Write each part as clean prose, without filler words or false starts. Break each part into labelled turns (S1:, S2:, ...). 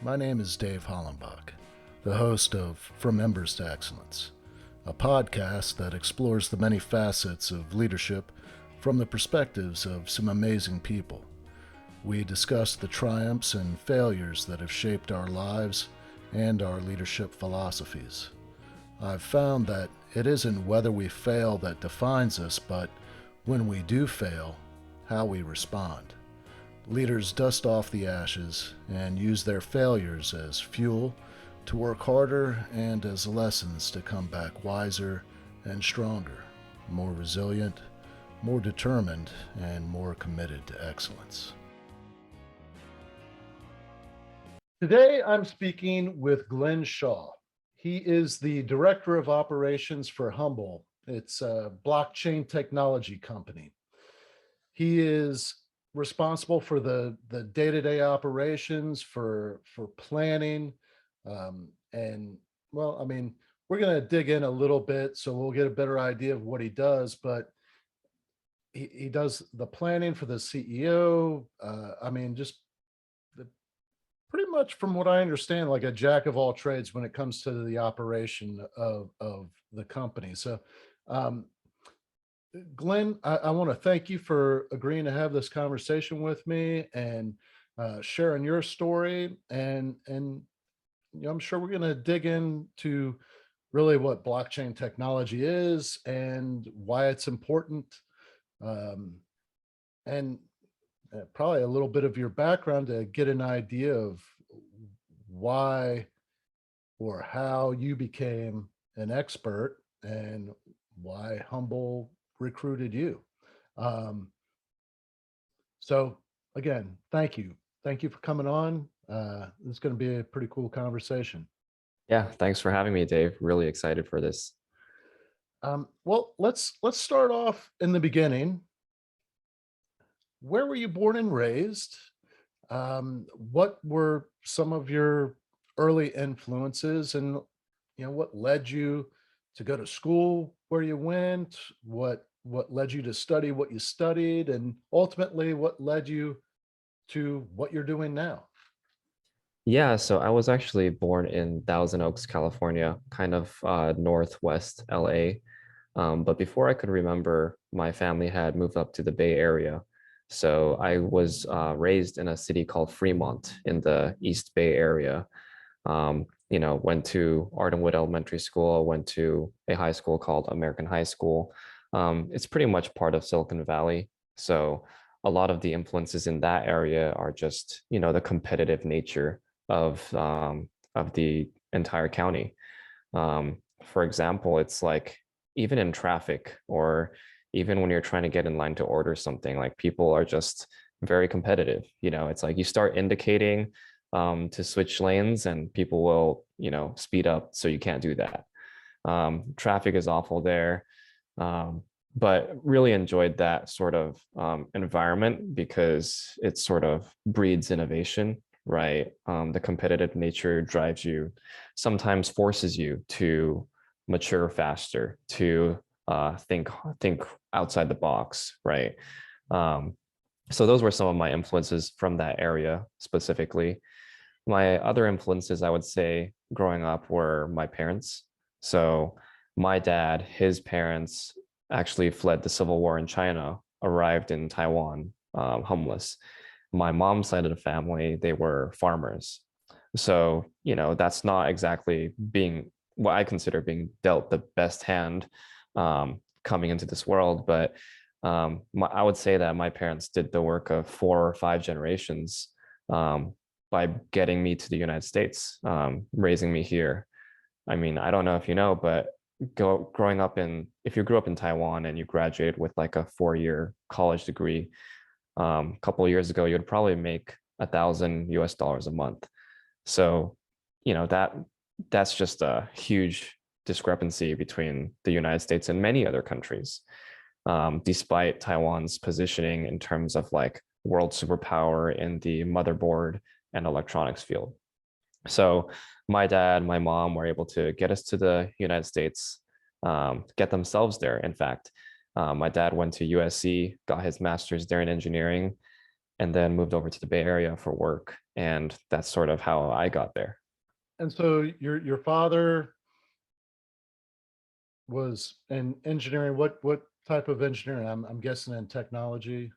S1: My name is Dave Hollenbach, the host of From Embers to Excellence, a podcast that explores the many facets of leadership from the perspectives of some amazing people. We discuss the triumphs and failures that have shaped our lives and our leadership philosophies. I've found that it isn't whether we fail that defines us, but when we do fail, how we respond. Leaders dust off the ashes and use their failures as fuel to work harder and as lessons to come back wiser and stronger, more resilient, more determined, and more committed to excellence. Today, I'm speaking with Glenn Shaw. He is the Director of Operations for HUMBL. It's a blockchain technology company. He is responsible for the day-to-day operations, for planning, and well, I mean, we're going to dig in a little bit so we'll get a better idea of what he does, but he does the planning for the CEO. I mean, just pretty much from what I understand, like a jack of all trades when it comes to the operation of the company. So Glenn, I want to thank you for agreeing to have this conversation with me and sharing your story. And you know, I'm sure we're going to dig into really what blockchain technology is and why it's important, and probably a little bit of your background to get an idea of why or how you became an expert and why HUMBL recruited you. So again, thank you. Thank you for coming on. It's going to be a pretty cool conversation.
S2: Yeah, thanks for having me, Dave. Really excited for this.
S1: Well, let's start off in the beginning. Where were you born and raised? What were some of your early influences, and you know, what led you to go to school where you went? What led you to study what you studied, and ultimately what led you to what you're doing now?
S2: Yeah, so I was actually born in Thousand Oaks, California, kind of northwest LA. But before I could remember, my family had moved up to the Bay Area. So I was raised in a city called Fremont in the East Bay Area. Went to Ardenwood Elementary School, went to a high school called American High School. It's pretty much part of Silicon Valley. So a lot of the influences in that area are just, the competitive nature of the entire county. For example, it's like even in traffic or even when you're trying to get in line to order something, like people are just very competitive. It's like you start indicating to switch lanes and people will, speed up. So you can't do that. Traffic is awful there. But really enjoyed that sort of environment because it sort of breeds innovation, right? The competitive nature drives you, sometimes forces you to mature faster, to think outside the box, right? So those were some of my influences from that area specifically. My other influences, I would say, growing up were my parents. So my dad, his parents actually fled the civil war in China, arrived in Taiwan, homeless. My mom's side of the family, they were farmers. So, that's not exactly being what I consider being dealt the best hand coming into this world. But I would say that my parents did the work of 4 or 5 generations by getting me to the United States, raising me here. I mean, I don't know if you know, but if you grew up in Taiwan and you graduated with like a 4-year college degree, a couple of years ago, you'd probably make $1,000 a month. So, that's just a huge discrepancy between the United States and many other countries, despite Taiwan's positioning in terms of like world superpower in the motherboard and electronics field. So my dad, my mom were able to get us to the United States, get themselves there. In fact, my dad went to USC, got his master's there in engineering, and then moved over to the Bay Area for work. And that's sort of how I got there.
S1: And so your father was in engineering. What type of engineering? I'm guessing in technology.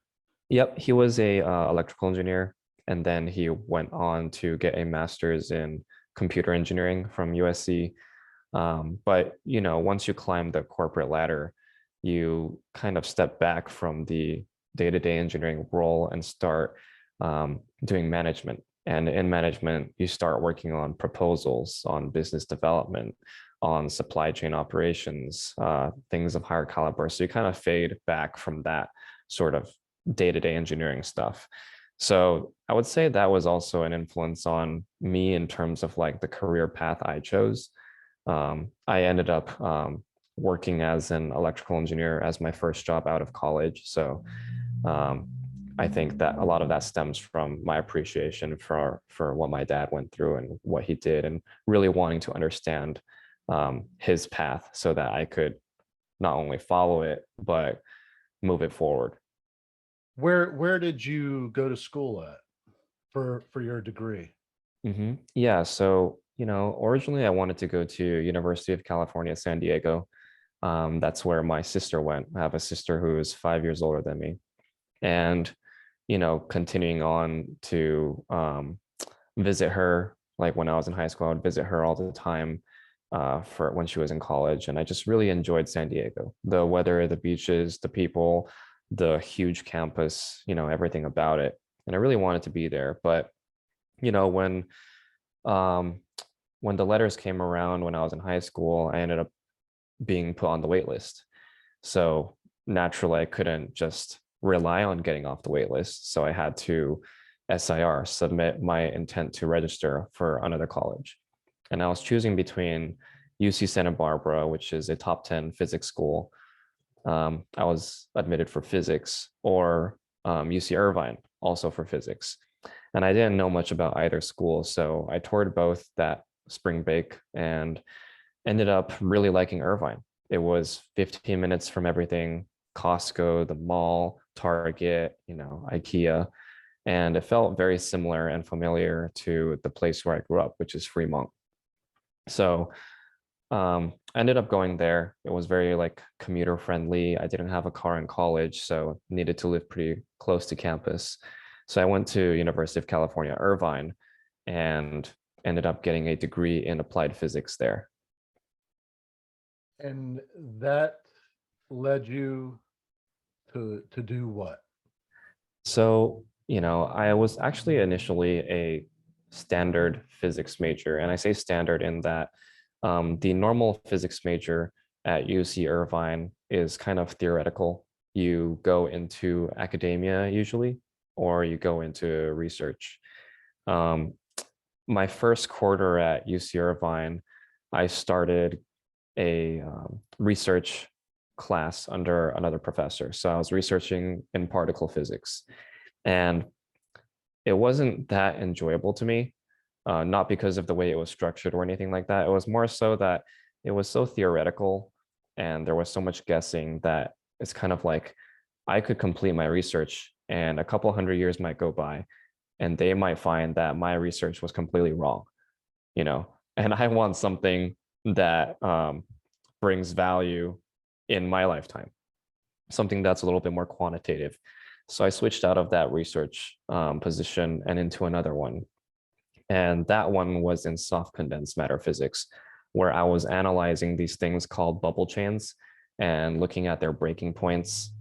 S2: Yep, he was a electrical engineer, and then he went on to get a master's in computer engineering from USC. But once you climb the corporate ladder, you kind of step back from the day-to-day engineering role and start doing management. And in management, you start working on proposals, on business development, on supply chain operations, things of higher caliber. So you kind of fade back from that sort of day-to-day engineering stuff. So I would say that was also an influence on me in terms of like the career path I chose. I ended up working as an electrical engineer as my first job out of college. So um, I think that a lot of that stems from my appreciation for what my dad went through and what he did, and really wanting to understand his path so that I could not only follow it but move it forward.
S1: Where did you go to school at for your degree?
S2: Yeah, so originally I wanted to go to University of California, San Diego. That's where my sister went. I have a sister who is 5 years older than me, and continuing on to visit her. Like when I was in high school, I would visit her all the time for when she was in college, and I just really enjoyed San Diego. The weather, the beaches, the people, the huge campus, everything about it, and I really wanted to be there. But you know, when um, when the letters came around when I was in high school, I ended up being put on the wait list. So naturally, I couldn't just rely on getting off the wait list. So I had to SIR, submit my intent to register for another college. And I was choosing between UC Santa Barbara, which is a top 10 physics school. I was admitted for physics, or UC Irvine, also for physics. And I didn't know much about either school. So I toured both that spring break and ended up really liking Irvine. It was 15 minutes from everything: Costco, the mall, Target, IKEA. And it felt very similar and familiar to the place where I grew up, which is Fremont. So I ended up going there. It was very like commuter friendly. I didn't have a car in college, so needed to live pretty close to campus. So I went to University of California, Irvine, and ended up getting a degree in applied physics there.
S1: And that led you to do what?
S2: So, I was actually initially a standard physics major. And I say standard in that the normal physics major at UC Irvine is kind of theoretical. You go into academia usually, or you go into research. Um, my first quarter at UC Irvine, I started a research class under another professor. So I was researching in particle physics. And it wasn't that enjoyable to me, not because of the way it was structured or anything like that. It was more so that it was so theoretical and there was so much guessing that it's kind of like I could complete my research and a couple hundred years might go by and they might find that my research was completely wrong, and I want something that brings value in my lifetime, something that's a little bit more quantitative. So I switched out of that research position and into another one. And that one was in soft condensed matter physics, where I was analyzing these things called bubble chains and looking at their breaking points,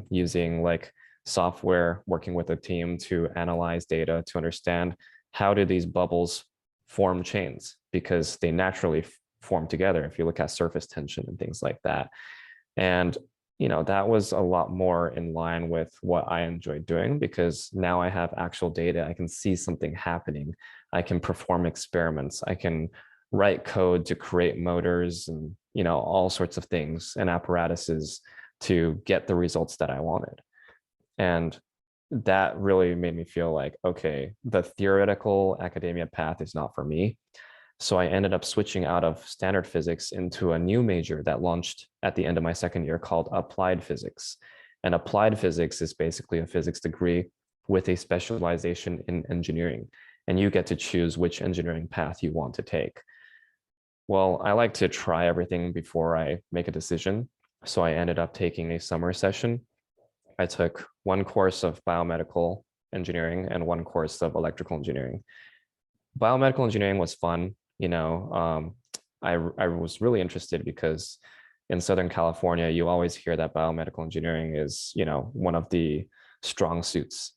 S2: using like software, working with a team to analyze data to understand how do these bubbles form chains, because they naturally form together if you look at surface tension and things like that. And that was a lot more in line with what I enjoyed doing, because now I have actual data. I can see something happening. I can perform experiments. I can write code to create motors and, all sorts of things and apparatuses to get the results that I wanted. And that really made me feel like, okay, the theoretical academia path is not for me. So I ended up switching out of standard physics into a new major that launched at the end of my second year called applied physics. And applied physics is basically a physics degree with a specialization in engineering, and you get to choose which engineering path you want to take. Well, I like to try everything before I make a decision. So I ended up taking a summer session. I took one course of biomedical engineering and one course of electrical engineering. Biomedical engineering was fun. I was really interested because in Southern California, you always hear that biomedical engineering is, one of the strong suits.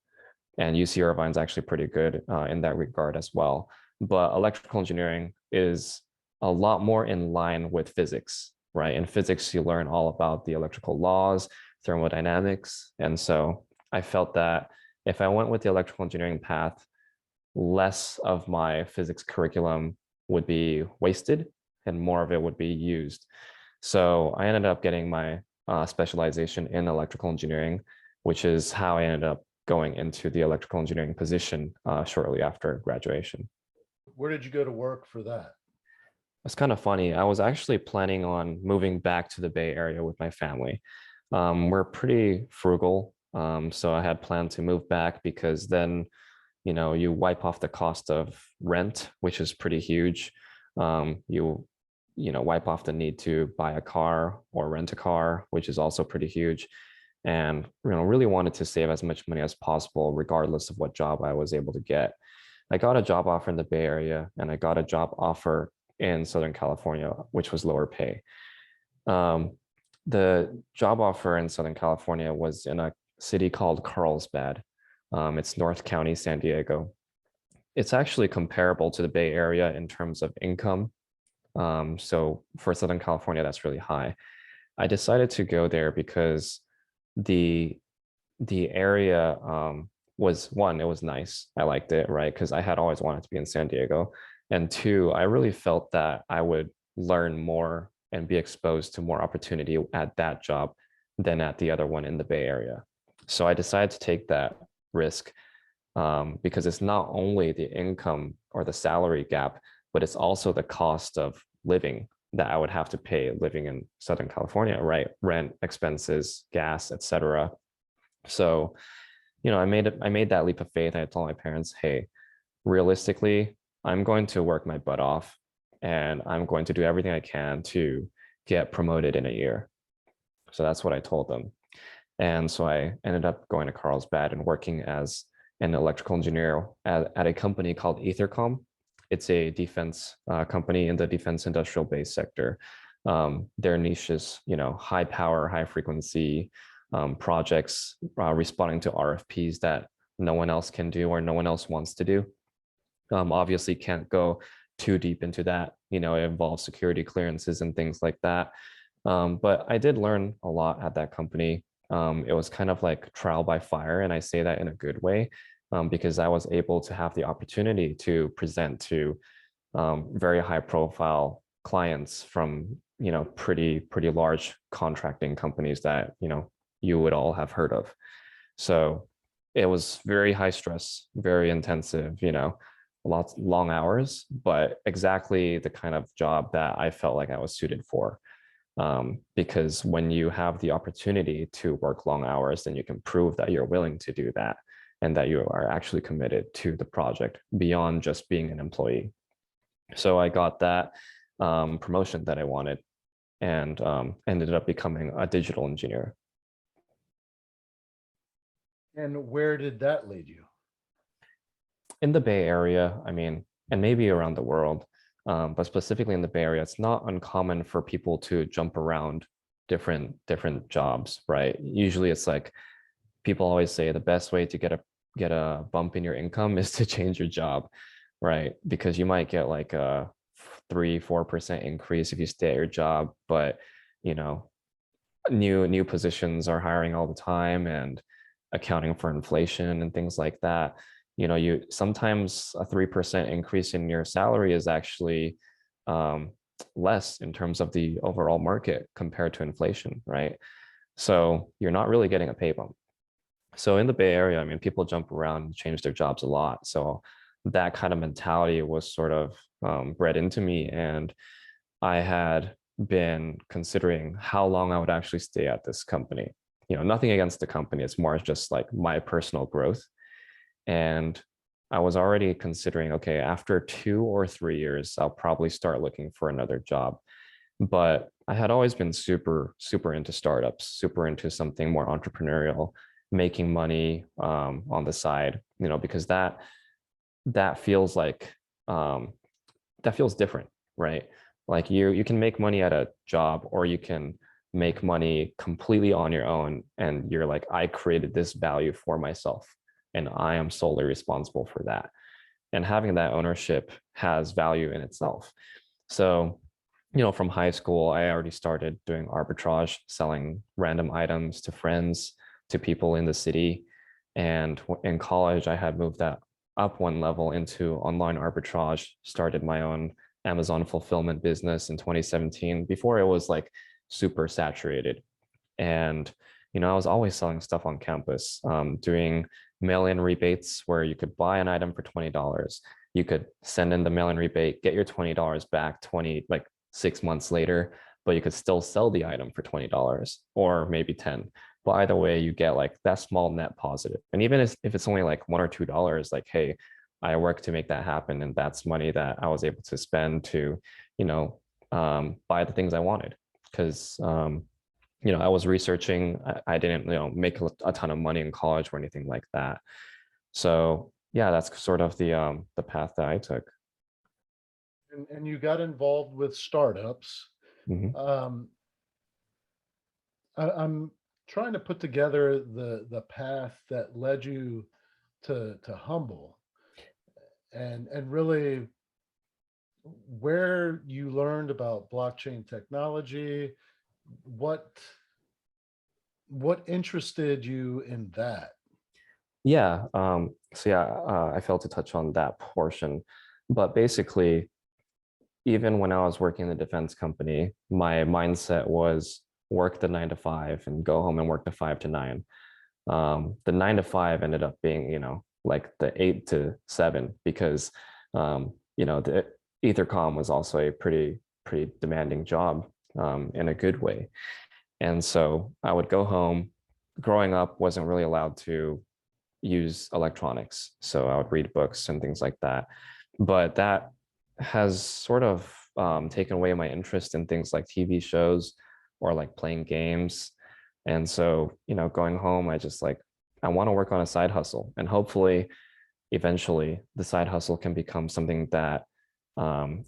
S2: And UC Irvine's actually pretty good in that regard as well. But electrical engineering is a lot more in line with physics, right? In physics, you learn all about the electrical laws, thermodynamics. And so I felt that if I went with the electrical engineering path, less of my physics curriculum would be wasted and more of it would be used. So I ended up getting my specialization in electrical engineering, which is how I ended up going into the electrical engineering position shortly after graduation.
S1: Where did you go to work for that?
S2: It's kind of funny. I was actually planning on moving back to the Bay Area with my family. We're pretty frugal. So I had planned to move back because then, you wipe off the cost of rent, which is pretty huge. You wipe off the need to buy a car or rent a car, which is also pretty huge. And, really wanted to save as much money as possible, regardless of what job I was able to get. I got a job offer in the Bay Area and I got a job offer in Southern California, which was lower pay. The job offer in Southern California was in a city called Carlsbad. It's North County, San Diego. It's actually comparable to the Bay Area in terms of income. So for Southern California, that's really high. I decided to go there because the area was, one, it was nice. I liked it, right? Because I had always wanted to be in San Diego. And two, I really felt that I would learn more and be exposed to more opportunity at that job than at the other one in the Bay Area. So I decided to take that risk because it's not only the income or the salary gap, but it's also the cost of living that I would have to pay living in Southern California, right? Rent, expenses, gas, etc. So, I made that leap of faith. I told my parents, hey, realistically, I'm going to work my butt off and I'm going to do everything I can to get promoted in a year. So that's what I told them. And so I ended up going to Carlsbad and working as an electrical engineer at a company called Aethercomm. It's a defense company in the defense industrial base sector. Their niche is, high power, high frequency projects responding to RFPs that no one else can do or no one else wants to do. Obviously can't go too deep into that. It involves security clearances and things like that. But I did learn a lot at that company. It was kind of like trial by fire, and I say that in a good way because I was able to have the opportunity to present to very high profile clients from pretty large contracting companies that you would all have heard of. So it was very high stress, very intensive, lots long hours, but exactly the kind of job that I felt like I was suited for. Because when you have the opportunity to work long hours, then you can prove that you're willing to do that and that you are actually committed to the project beyond just being an employee. So I got that promotion that I wanted and ended up becoming a digital engineer.
S1: And where did that lead you?
S2: In the Bay Area, and maybe around the world, but specifically in the Bay Area, it's not uncommon for people to jump around different jobs, right? Usually it's like people always say the best way to get a bump in your income is to change your job, right? Because you might get like a 3-4% increase if you stay at your job, but new positions are hiring all the time and accounting for inflation and things like that. You sometimes a 3% increase in your salary is actually less in terms of the overall market compared to inflation, right? So you're not really getting a pay bump. So in the Bay Area, people jump around and change their jobs a lot. So that kind of mentality was sort of bred into me. And I had been considering how long I would actually stay at this company. Nothing against the company. It's more just like my personal growth. And I was already considering, okay, after 2 or 3 years, I'll probably start looking for another job. But I had always been super, super into startups, super into something more entrepreneurial, making money on the side, because that feels like that feels different, right? Like you can make money at a job, or you can make money completely on your own, and you're like, I created this value for myself, and I am solely responsible for that. And having that ownership has value in itself. So, from high school, I already started doing arbitrage, selling random items to friends, to people in the city. And in college, I had moved that up one level into online arbitrage, started my own Amazon fulfillment business in 2017, before it was like super saturated. And, I was always selling stuff on campus, doing mail-in rebates where you could buy an item for $20. You could send in the mail-in rebate, get your $20 back 6 months later, but you could still sell the item for $20 or maybe 10. But either way, you get like that small net positive. And even if it's only like $1 or $2, like, hey, I worked to make that happen. And that's money that I was able to spend to, buy the things I wanted. Because, I was researching. I didn't, make a ton of money in college or anything like that. So yeah, that's sort of the path that I took.
S1: And you got involved with startups.
S2: Mhm.
S1: Um, I'm trying to put together the path that led you to Humble, and really where you learned about blockchain technology, what what interested you in that?
S2: Yeah. So yeah, I failed to touch on that portion, but basically, even when I was working in the defense company, my mindset was work the 9 to 5 and go home and work the 5 to 9. The 9 to 5 ended up being, like the 8 to 7, because, the Aethercomm was also a pretty demanding job, in a good way. And so I would go home. Growing up, wasn't really allowed to use electronics. So I would read books and things like that. But that has sort of taken away my interest in things like TV shows or like playing games. And so, going home, I want to work on a side hustle. And hopefully, eventually, the side hustle can become something that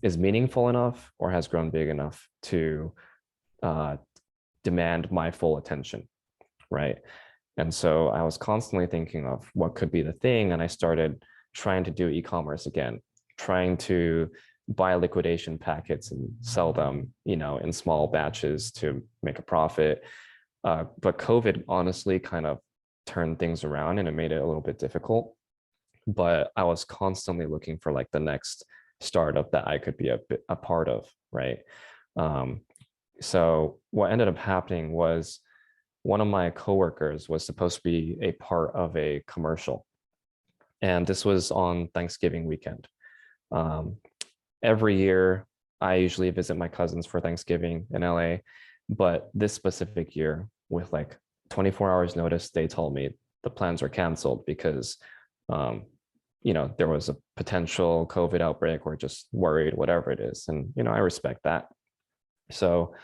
S2: is meaningful enough or has grown big enough to uh, demand my full attention, right? And so I was constantly thinking of what could be the thing. And I started trying to do e-commerce again, trying to buy liquidation packets and sell them, in small batches to make a profit. But COVID honestly kind of turned things around, and it made it a little bit difficult. But I was constantly looking for like the next startup that I could be a part of, right? Um, so what ended up happening was, one of my coworkers was supposed to be a part of a commercial. And this was on Thanksgiving weekend. Um, every year, I usually visit my cousins for Thanksgiving in LA. But this specific year, with like 24 hours notice, they told me the plans were canceled because, um, there was a potential COVID outbreak, or just worried, whatever it is. And, I respect that. So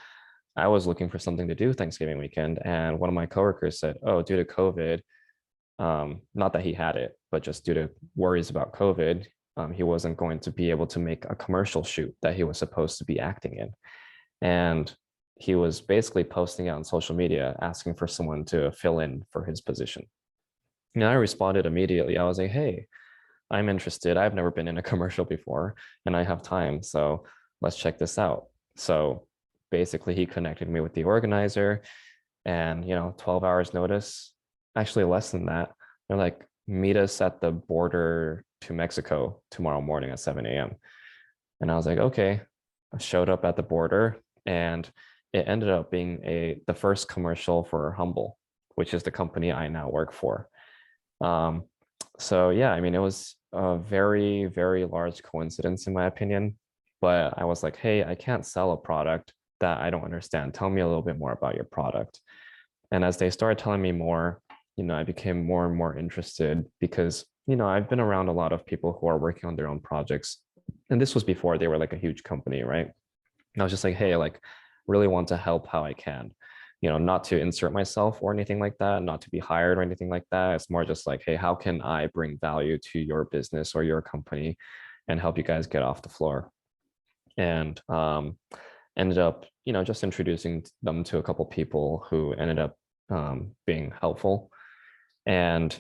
S2: I was looking for something to do Thanksgiving weekend, and one of my coworkers said, "Oh, due to COVID, not that he had it, but just due to worries about COVID, he wasn't going to be able to make a commercial shoot that he was supposed to be acting in." And he was basically posting out on social media asking for someone to fill in for his position. And I responded immediately. I was like, "Hey, I'm interested. I've never been in a commercial before, and I have time. So let's check this out." So basically, he connected me with the organizer, and 12 hours notice, actually less than that. They're like, meet us at the border to Mexico tomorrow morning at 7 a.m. And I was like, okay. I showed up at the border, and it ended up being the first commercial for HUMBL, which is the company I now work for. Um, so yeah, I mean, it was a very, very large coincidence in my opinion. But I was like, hey, I can't sell a product that I don't understand. Tell me a little bit more about your product. And as they started telling me more, I became more and more interested, because I've been around a lot of people who are working on their own projects. And this was before they were like a huge company, right? And I was just like, hey, like really want to help how I can. Not to insert myself or anything like that, not to be hired or anything like that. It's more just like, hey, how can I bring value to your business or your company and help you guys get off the floor? And ended up, just introducing them to a couple people who ended up being helpful. And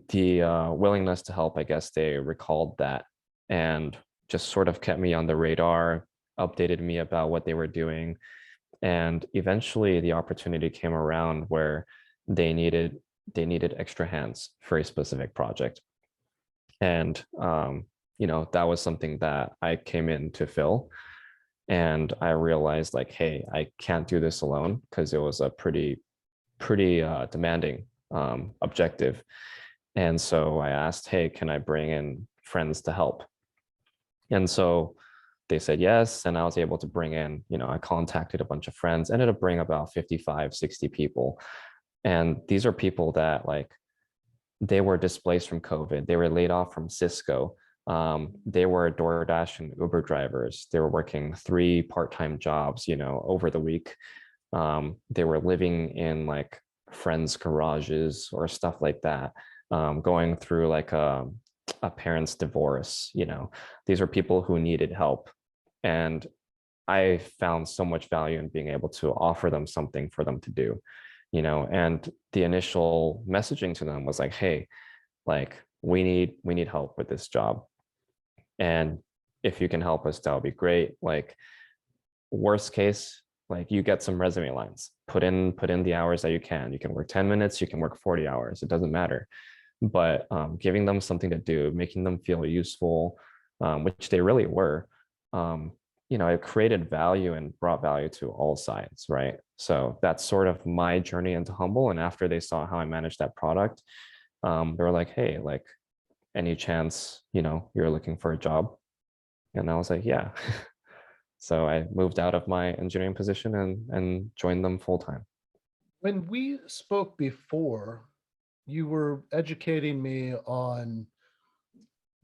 S2: the willingness to help, I guess they recalled that and just sort of kept me on the radar, updated me about what they were doing. And eventually the opportunity came around where they needed extra hands for a specific project. And that was something that I came in to fill. And I realized like, hey, I can't do this alone because it was a pretty demanding objective. And so I asked, hey, can I bring in friends to help? And so they said yes. And I was able to bring in, I contacted a bunch of friends, ended up bringing about 55, 60 people. And these are people that like, they were displaced from COVID. They were laid off from Cisco. They were DoorDash and Uber drivers. They were working 3 part-time jobs, over the week. They were living in like friends' garages or stuff like that, going through like a parent's divorce. These are people who needed help. And I found so much value in being able to offer them something for them to do, and the initial messaging to them was like, hey, like we need help with this job. And if you can help us, that would be great. Like worst case, like you get some resume lines, put in the hours that you can. You can work 10 minutes, you can work 40 hours, it doesn't matter. But giving them something to do, making them feel useful, which they really were, it created value and brought value to all sides, right? So that's sort of my journey into HUMBL. And after they saw how I managed that product, they were like, hey, like any chance, you're looking for a job? And I was like, yeah. So I moved out of my engineering position and joined them full time.
S1: When we spoke before, you were educating me on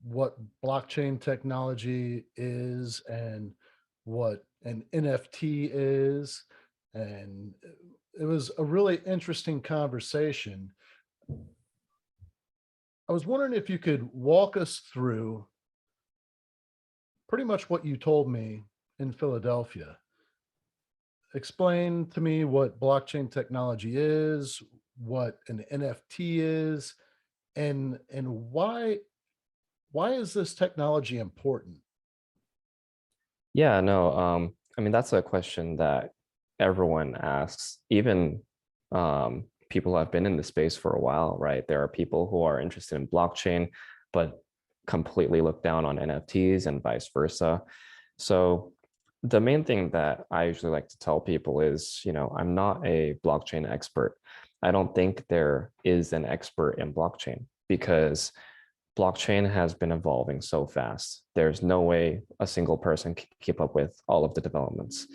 S1: what blockchain technology is and what an NFT is. And it was a really interesting conversation. I was wondering if you could walk us through pretty much what you told me in Philadelphia. Explain to me what blockchain technology is, what an NFT is, and why is this technology important?
S2: Yeah, no, I mean, that's a question that everyone asks, even people who have been in the space for a while, right? There are people who are interested in blockchain, but completely look down on NFTs and vice versa. So the main thing that I usually like to tell people is, I'm not a blockchain expert. I don't think there is an expert in blockchain because blockchain has been evolving so fast. There's no way a single person can keep up with all of the developments.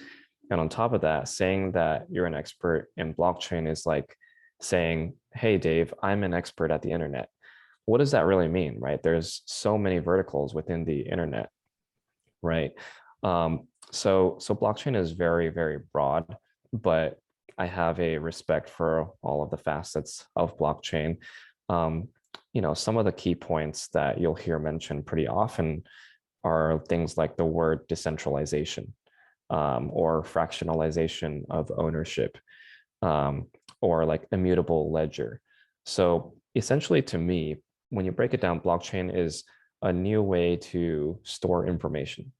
S2: And on top of that, saying that you're an expert in blockchain is like saying, hey, Dave, I'm an expert at the internet. What does that really mean, right? There's so many verticals within the internet, right? So blockchain is very, very broad, but I have a respect for all of the facets of blockchain. Um, some of the key points that you'll hear mentioned pretty often are things like the word decentralization, or fractionalization of ownership, um, or like immutable ledger. So essentially, to me, when you break it down, blockchain is a new way to store information,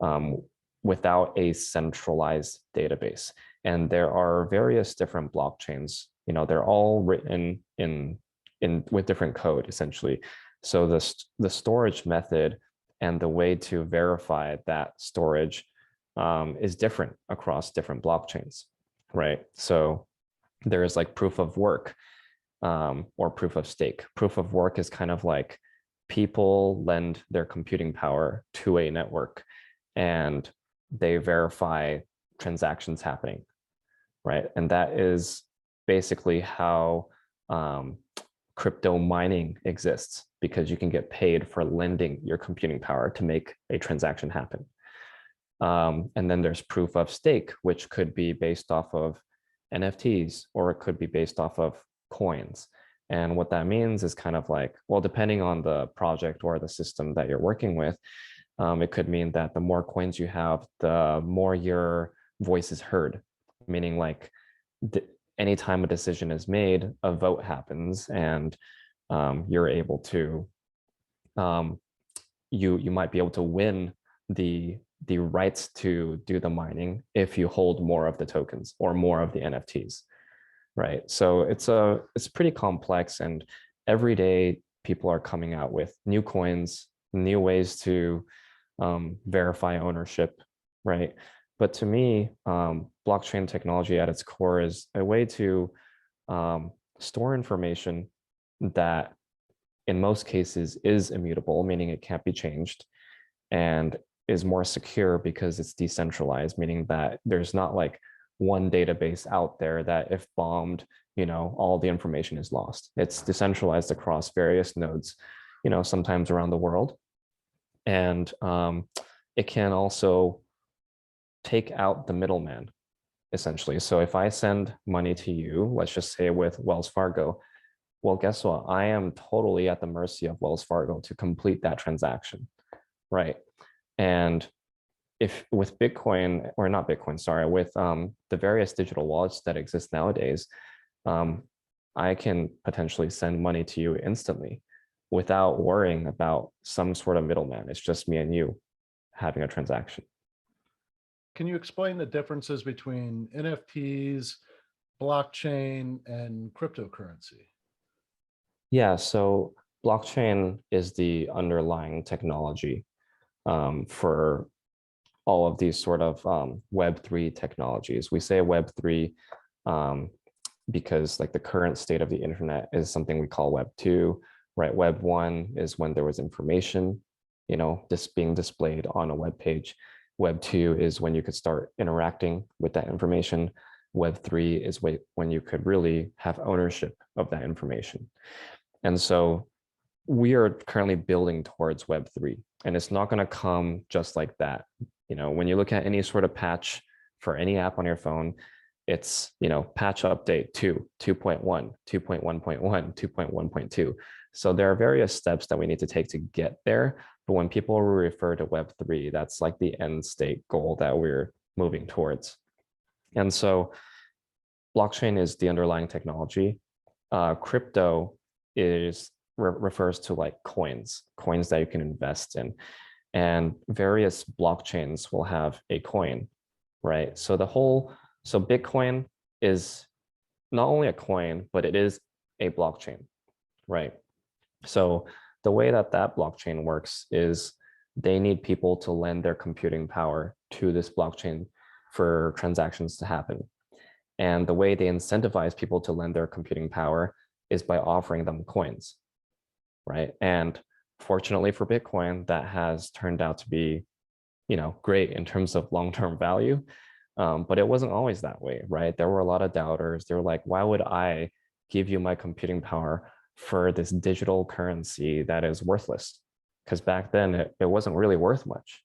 S2: um, without a centralized database. And there are various different blockchains. They're all written in with different code essentially. So the storage method and the way to verify that storage is different across different blockchains, right? So there is like proof of work, or proof of stake. Proof of work is kind of like people lend their computing power to a network and they verify transactions happening, right? And that is basically how crypto mining exists because you can get paid for lending your computing power to make a transaction happen. And then there's proof of stake, which could be based off of NFTs, or it could be based off of coins. And what that means is kind of like, well, depending on the project or the system that you're working with, it could mean that the more coins you have, the more your voice is heard, meaning like anytime a decision is made, a vote happens, and you're able to, you might be able to win the rights to do the mining if you hold more of the tokens or more of the NFTs, right? So it's pretty complex, and every day people are coming out with new coins, new ways to verify ownership, right? But to me, blockchain technology at its core is a way to store information that in most cases is immutable, meaning it can't be changed, and is more secure because it's decentralized, meaning that there's not like one database out there that if bombed, all the information is lost. It's decentralized across various nodes, sometimes around the world. And it can also take out the middleman, essentially. So if I send money to you, let's just say with Wells Fargo, well, guess what? I am totally at the mercy of Wells Fargo to complete that transaction, right? And if with Bitcoin, or not Bitcoin, sorry, with the various digital wallets that exist nowadays, I can potentially send money to you instantly without worrying about some sort of middleman. It's just me and you having a transaction.
S1: Can you explain the differences between NFTs, blockchain, and cryptocurrency?
S2: Yeah, so blockchain is the underlying technology for all of these sort of Web3 technologies. We say Web3 because like the current state of the internet is something we call Web2, right? Web1 is when there was information, just being displayed on a web page. Web2 is when you could start interacting with that information. Web3 is when you could really have ownership of that information. And so we are currently building towards Web3, and it's not going to come just like that. When you look at any sort of patch for any app on your phone, it's, patch update 2, 2.1, 2.1.1, 2.1.2. So there are various steps that we need to take to get there. But when people refer to Web3, that's like the end state goal that we're moving towards. And so blockchain is the underlying technology. Crypto refers to like coins that you can invest in. And various blockchains will have a coin, right? So Bitcoin is not only a coin, but it is a blockchain, right? So the way that blockchain works is they need people to lend their computing power to this blockchain for transactions to happen. And the way they incentivize people to lend their computing power is by offering them coins, right? And fortunately for Bitcoin, that has turned out to be, great in terms of long-term value. But it wasn't always that way, right? There were a lot of doubters. They were like, why would I give you my computing power for this digital currency that is worthless? Because back then it wasn't really worth much.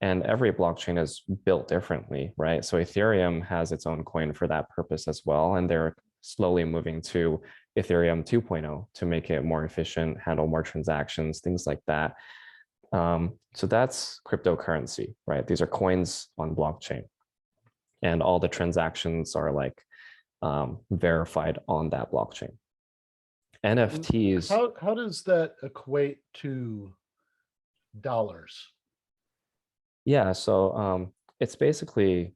S2: And every blockchain is built differently, right? So Ethereum has its own coin for that purpose as well. And they're slowly moving to Ethereum 2.0 to make it more efficient, handle more transactions, things like that. So that's cryptocurrency, right? These are coins on blockchain. And all the transactions are like verified on that blockchain. NFTs.
S1: How does that equate to dollars?
S2: Yeah, so it's basically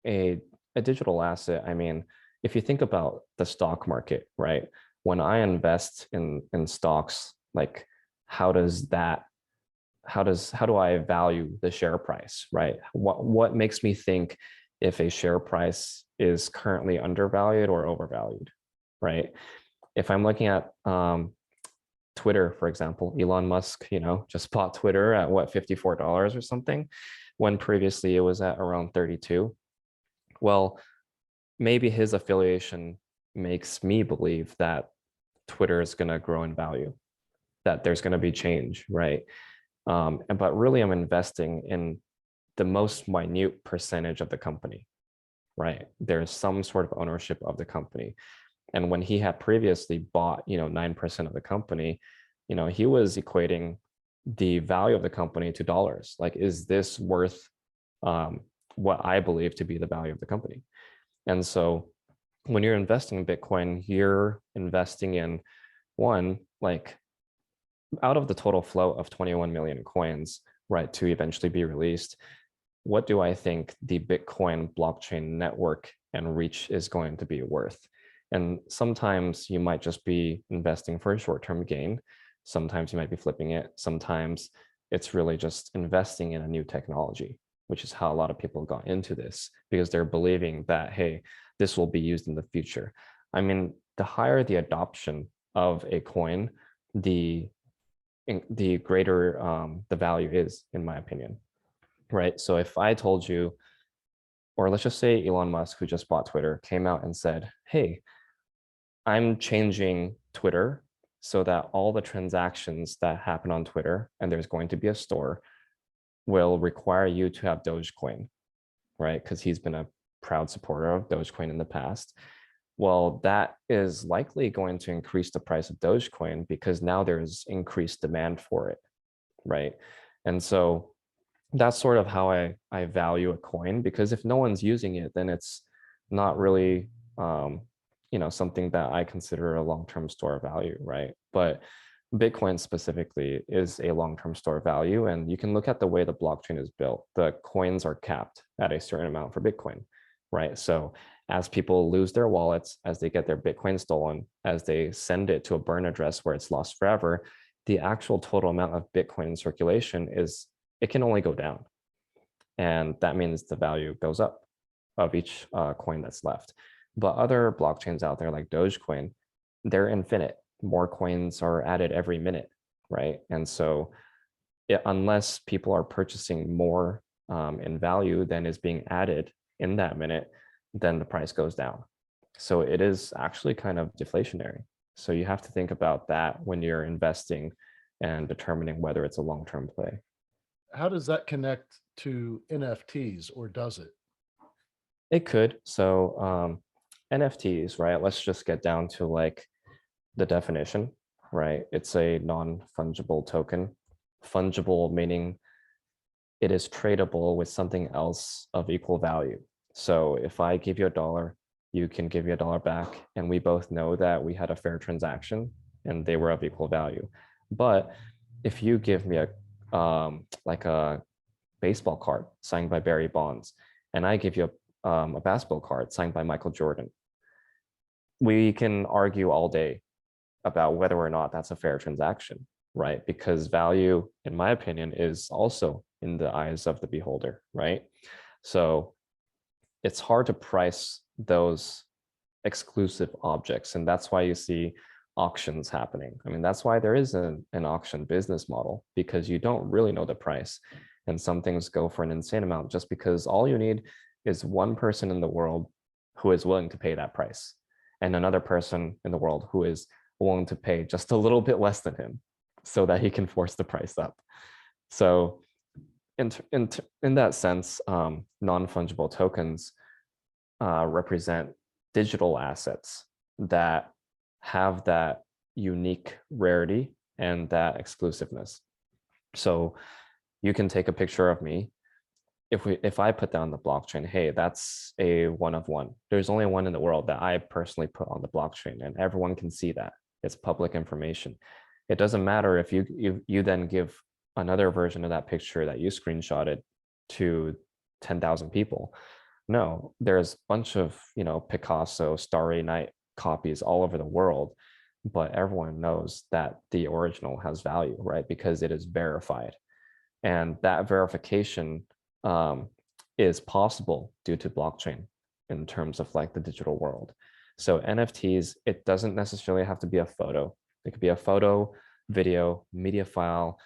S2: a digital asset. I mean, if you think about the stock market, right? When I invest in stocks, like how do I value the share price, right? What makes me think if a share price is currently undervalued or overvalued, right? If I'm looking at Twitter, for example, Elon Musk, just bought Twitter at what, $54 or something, when previously it was at around 32. Well, maybe his affiliation makes me believe that Twitter is going to grow in value, that there's going to be change, right? But really, I'm investing in the most minute percentage of the company, right? There's some sort of ownership of the company. And when he had previously bought, 9% of the company, he was equating the value of the company to dollars. Like, is this worth what I believe to be the value of the company? And so when you're investing in Bitcoin, you're investing in one, like out of the total flow of 21 million coins, right, to eventually be released, what do I think the Bitcoin blockchain network and reach is going to be worth? And sometimes you might just be investing for a short-term gain. Sometimes you might be flipping it. Sometimes it's really just investing in a new technology, which is how a lot of people got into this, because they're believing that, hey, this will be used in the future. I mean, the higher the adoption of a coin, the greater the value is, in my opinion, right? So if I told you, or let's just say Elon Musk, who just bought Twitter, came out and said, hey, I'm changing Twitter so that all the transactions that happen on Twitter, and there's going to be a store, will require you to have Dogecoin, right? Because he's been a proud supporter of Dogecoin in the past. Well, that is likely going to increase the price of Dogecoin because now there's increased demand for it, right? And so that's sort of how I value a coin, because if no one's using it, then it's not really something that I consider a long-term store of value, right? But Bitcoin specifically is a long-term store of value, and you can look at the way the blockchain is built. The coins are capped at a certain amount for Bitcoin, right? So as people lose their wallets, as they get their Bitcoin stolen, as they send it to a burn address where it's lost forever, the actual total amount of Bitcoin in circulation it can only go down. And that means the value goes up of each coin that's left. But other blockchains out there like Dogecoin, they're infinite. More coins are added every minute, right? And so unless people are purchasing more in value than is being added in that minute, then the price goes down. So it is actually kind of deflationary. So you have to think about that when you're investing and determining whether it's a long-term play.
S1: How does that connect to NFTs, or does it?
S2: It could. So NFTs, right? Let's just get down to like the definition, right? It's a non-fungible token. Fungible meaning it is tradable with something else of equal value. So if I give you $1, you can give me $1 back, and we both know that we had a fair transaction and they were of equal value. But if you give me like a baseball card signed by Barry Bonds, and I give you a basketball card signed by Michael Jordan, we can argue all day about whether or not that's a fair transaction, right? Because value, in my opinion, is also in the eyes of the beholder, right? So it's hard to price those exclusive objects. And that's why you see auctions happening. I mean, that's why there is an auction business model, because you don't really know the price. And some things go for an insane amount just because all you need is one person in the world who is willing to pay that price, and another person in the world who is willing to pay just a little bit less than him so that he can force the price up. So in that sense, non-fungible tokens represent digital assets that have that unique rarity and that exclusiveness. So you can take a picture of me. If I put that on the blockchain, hey, that's a one of one. There's only one in the world that I personally put on the blockchain, and everyone can see that. It's public information. It doesn't matter if you then give another version of that picture that you screenshotted to 10,000 people. No, there's a bunch of Picasso, Starry Night copies all over the world, but everyone knows that the original has value, right? Because it is verified, and that verification is possible due to blockchain in terms of like the digital world. So NFTs, it doesn't necessarily have to be a photo. It could be a photo, video, media file,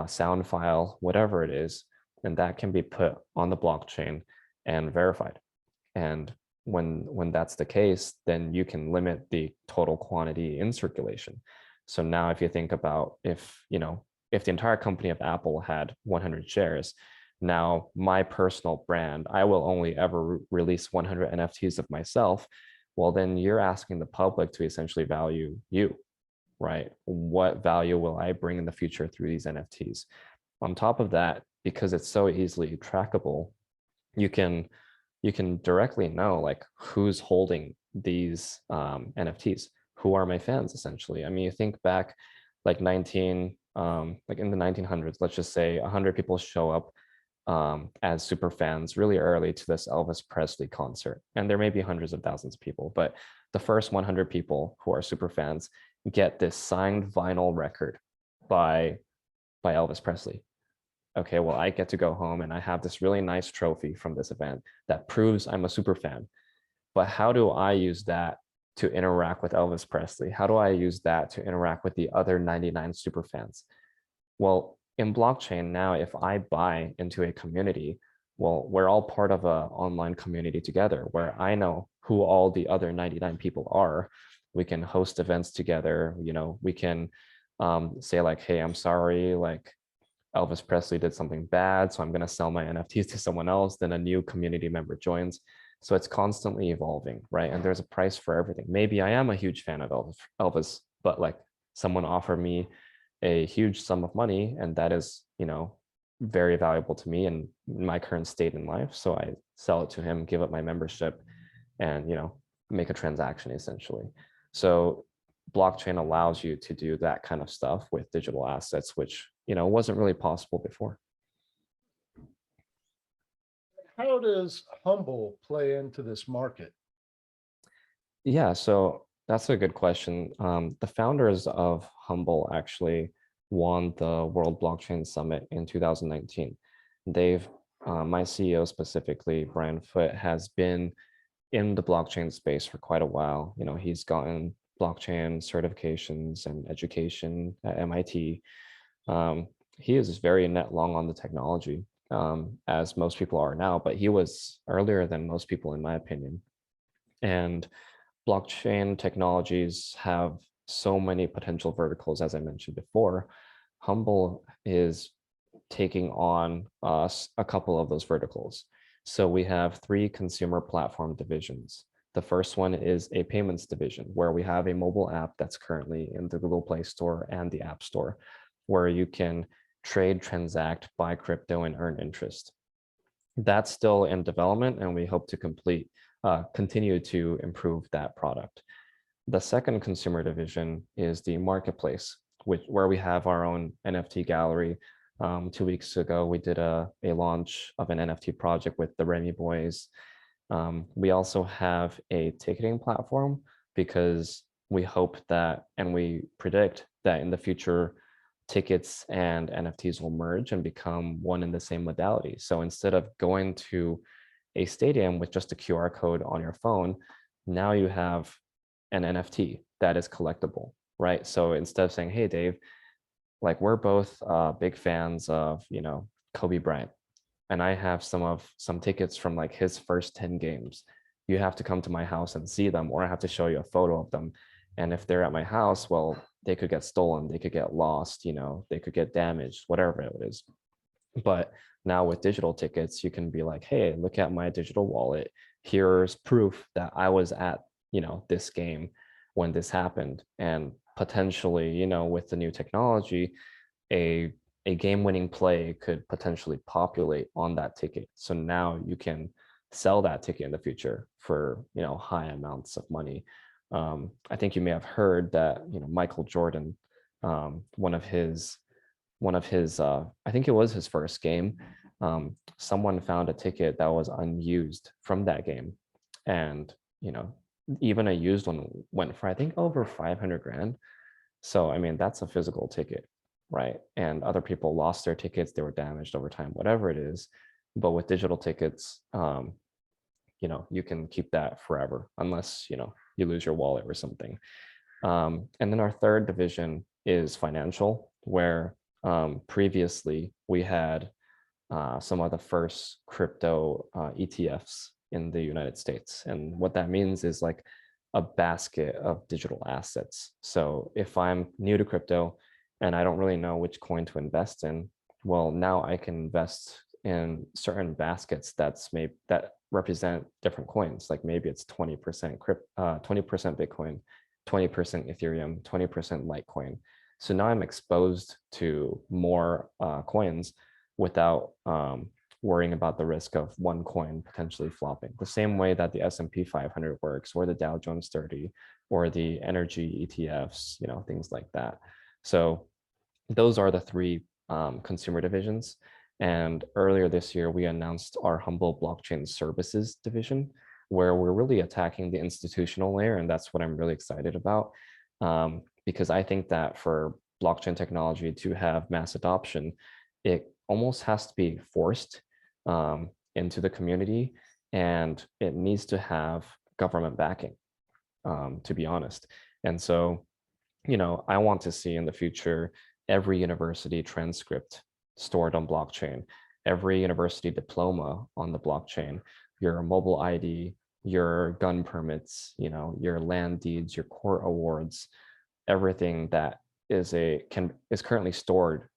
S2: sound file, whatever it is, and that can be put on the blockchain and verified. And when that's the case, then you can limit the total quantity in circulation. So now if you think about if the entire company of Apple had 100 shares, now my personal brand, I will only ever release 100 NFTs of myself. Well, then you're asking the public to essentially value you, right? What value will I bring in the future through these NFTs? On top of that, because it's so easily trackable, you can directly know like who's holding these NFTs, who are my fans essentially. I mean, you think back like like in the 1900s, let's just say 100 people show up as super fans really early to this Elvis Presley concert. And there may be hundreds of thousands of people, but the first 100 people who are super fans get this signed vinyl record by Elvis Presley. Okay, well, I get to go home and I have this really nice trophy from this event that proves I'm a super fan. But how do I use that to interact with Elvis Presley? How do I use that to interact with the other 99 super fans? Well, in blockchain now, if I buy into a community, well, we're all part of an online community together where I know who all the other 99 people are. We can host events together. We can say like, hey, I'm sorry, like Elvis Presley did something bad, so I'm going to sell my NFTs to someone else. Then a new community member joins. So it's constantly evolving, right? And there's a price for everything. Maybe I am a huge fan of Elvis, but like someone offered me a huge sum of money, and that is, very valuable to me in my current state in life. So I sell it to him, give up my membership, and make a transaction essentially. So blockchain allows you to do that kind of stuff with digital assets, which wasn't really possible before.
S1: How does HUMBL play into this market?
S2: Yeah, so that's a good question. The founders of HUMBL actually won the World Blockchain Summit in 2019. My CEO specifically, Brian Foote, has been in the blockchain space for quite a while. He's gotten blockchain certifications and education at MIT. He is very net long on the technology, as most people are now, but he was earlier than most people, in my opinion. And blockchain technologies have so many potential verticals, as I mentioned before. HUMBL is taking on a couple of those verticals. So we have 3 consumer platform divisions. The first one is a payments division, where we have a mobile app that's currently in the Google Play Store and the App Store, where you can trade, transact, buy crypto, and earn interest. That's still in development, and we hope to continue to improve that product. The second consumer division is the marketplace, where we have our own NFT gallery. 2 weeks ago, we did a launch of an NFT project with the Remy Boys. We also have a ticketing platform because we hope that, and we predict that in the future, tickets and NFTs will merge and become one and the same modality. So instead of going to a stadium with just a QR code on your phone, now you have an NFT that is collectible, right? So instead of saying, hey, Dave, like we're both big fans of, Kobe Bryant, and I have some tickets from like his first 10 games. You have to come to my house and see them, or I have to show you a photo of them. And if they're at my house, well, they could get stolen, they could get lost, they could get damaged, whatever it is. But now with digital tickets, you can be like, hey, look at my digital wallet. Here's proof that I was at, this game when this happened. And potentially, with the new technology, a game-winning play could potentially populate on that ticket. So now you can sell that ticket in the future for, high amounts of money. I think you may have heard that, Michael Jordan, one of his, I think it was his first game, someone found a ticket that was unused from that game. And, even a used one went for, I think, over 500 grand. So, I mean, that's a physical ticket, right? And other people lost their tickets, they were damaged over time, whatever it is. But with digital tickets, you can keep that forever, unless, you lose your wallet or something. And then our third division is financial, where previously we had some of the first crypto ETFs in the United States. And what that means is like a basket of digital assets. So if I'm new to crypto and I don't really know which coin to invest in, well, now I can invest in certain baskets that represent different coins. Like maybe it's 20% 20% Bitcoin, 20% Ethereum, 20% Litecoin. So now I'm exposed to more coins without worrying about the risk of one coin potentially flopping. The same way that the S&P 500 works, or the Dow Jones 30, or the energy ETFs, things like that. So those are the three consumer divisions. And earlier this year, we announced our HUMBL Blockchain Services division, where we're really attacking the institutional layer. And that's what I'm really excited about, because I think that for blockchain technology to have mass adoption, it almost has to be forced into the community, and it needs to have government backing, to be honest. And so, I want to see in the future every university transcript stored on blockchain, every university diploma on the blockchain, your mobile ID, your gun permits, your land deeds, your court awards, everything that is currently stored,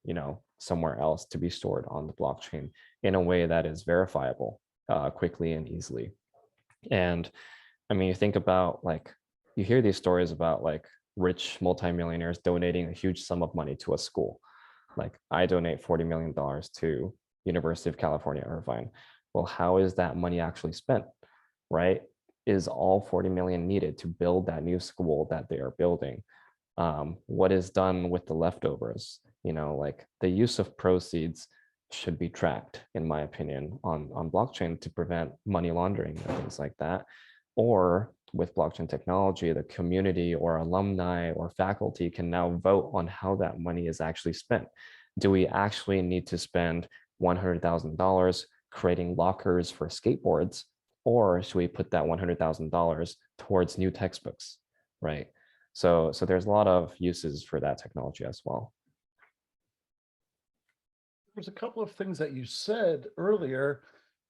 S2: somewhere else, to be stored on the blockchain in a way that is verifiable quickly and easily. And I mean, you think about, you hear these stories about rich multimillionaires donating a huge sum of money to a school. Like, I donate $40 million to University of California, Irvine. Well, how is that money actually spent, right? Is all 40 million needed to build that new school that they are building? What is done with the leftovers? The use of proceeds should be tracked, in my opinion, on blockchain to prevent money laundering and things like that. Or with blockchain technology, the community or alumni or faculty can now vote on how that money is actually spent. Do we actually need to spend $100,000 creating lockers for skateboards, or should we put that $100,000 towards new textbooks, right? So there's a lot of uses for that technology as well.
S1: There's a couple of things that you said earlier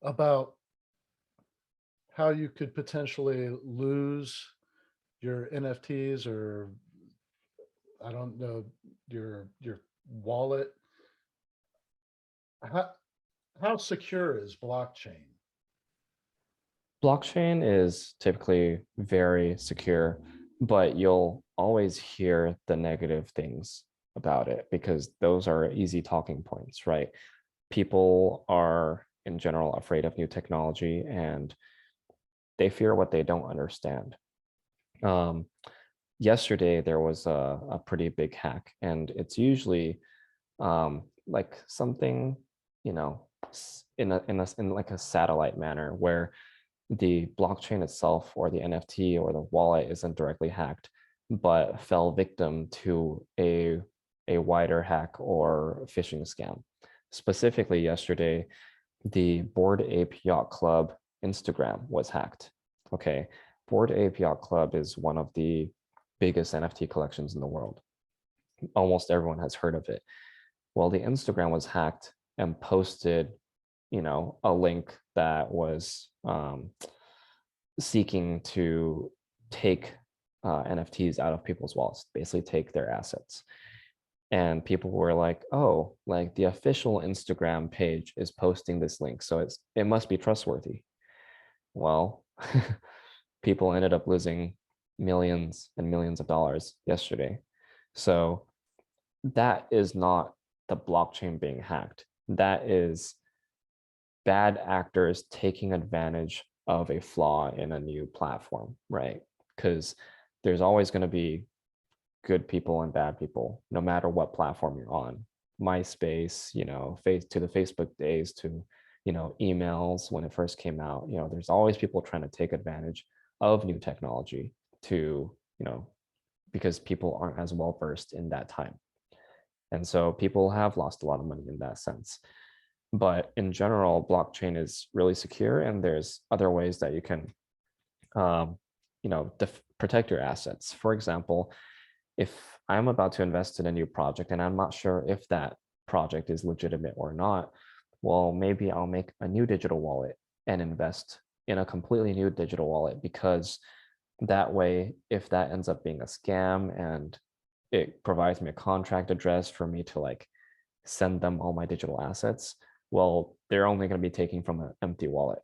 S1: about how you could potentially lose your NFTs, or I don't know, your wallet. How secure is blockchain?
S2: Blockchain is typically very secure, but you'll always hear the negative things about it because those are easy talking points, right? People are in general afraid of new technology, and they fear what they don't understand. Yesterday, there was a pretty big hack, and it's usually like something, in like a satellite manner, where the blockchain itself or the NFT or the wallet isn't directly hacked, but fell victim to a wider hack or phishing scam. Specifically, yesterday, the Bored Ape Yacht Club Instagram was hacked. Okay, Bored Ape Yacht Club is one of the biggest NFT collections in the world. Almost everyone has heard of it. Well, the Instagram was hacked and posted, a link that was seeking to take NFTs out of people's wallets, basically take their assets. And people were like, oh, like the official Instagram page is posting this link, so it must be trustworthy. Well, people ended up losing millions and millions of dollars yesterday. So that is not the blockchain being hacked. That is bad actors taking advantage of a flaw in a new platform, right? Because there's always going to be good people and bad people, no matter what platform you're on. MySpace, to the Facebook days, to emails when it first came out. There's always people trying to take advantage of new technology to, because people aren't as well versed in that time. And so people have lost a lot of money in that sense. But in general, blockchain is really secure, and there's other ways that you can, protect your assets. For example, if I'm about to invest in a new project and I'm not sure if that project is legitimate or not, well, maybe I'll make a new digital wallet and invest in a completely new digital wallet, because that way, if that ends up being a scam and it provides me a contract address for me to like send them all my digital assets, well, they're only going to be taking from an empty wallet,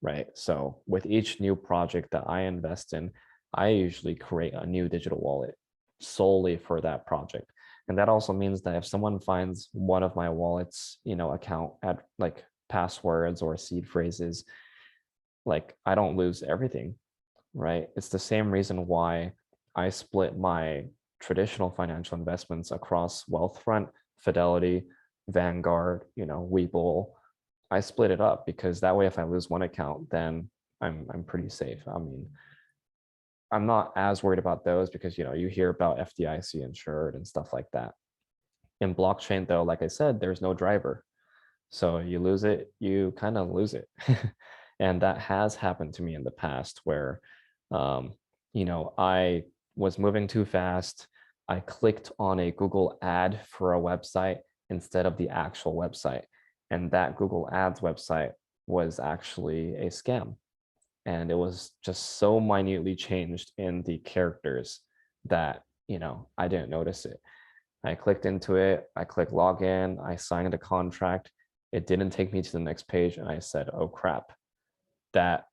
S2: right? So with each new project that I invest in, I usually create a new digital wallet solely for that project. And that also means that if someone finds one of my wallets, account at like passwords or seed phrases, like I don't lose everything, right? It's the same reason why I split my traditional financial investments across Wealthfront, Fidelity, Vanguard, Webull. I split it up because that way, if I lose one account, then I'm pretty safe. I mean, I'm not as worried about those because you hear about FDIC insured and stuff like that. In blockchain, though, like I said, there's no driver. So you lose it, you kind of lose it. And that has happened to me in the past where, um, I was moving too fast. I clicked on a Google ad for a website instead of the actual website. And that Google Ads website was actually a scam. And it was just so minutely changed in the characters that, I didn't notice it. I clicked into it, I clicked login, I signed a contract. It didn't take me to the next page, and I said, "Oh crap, that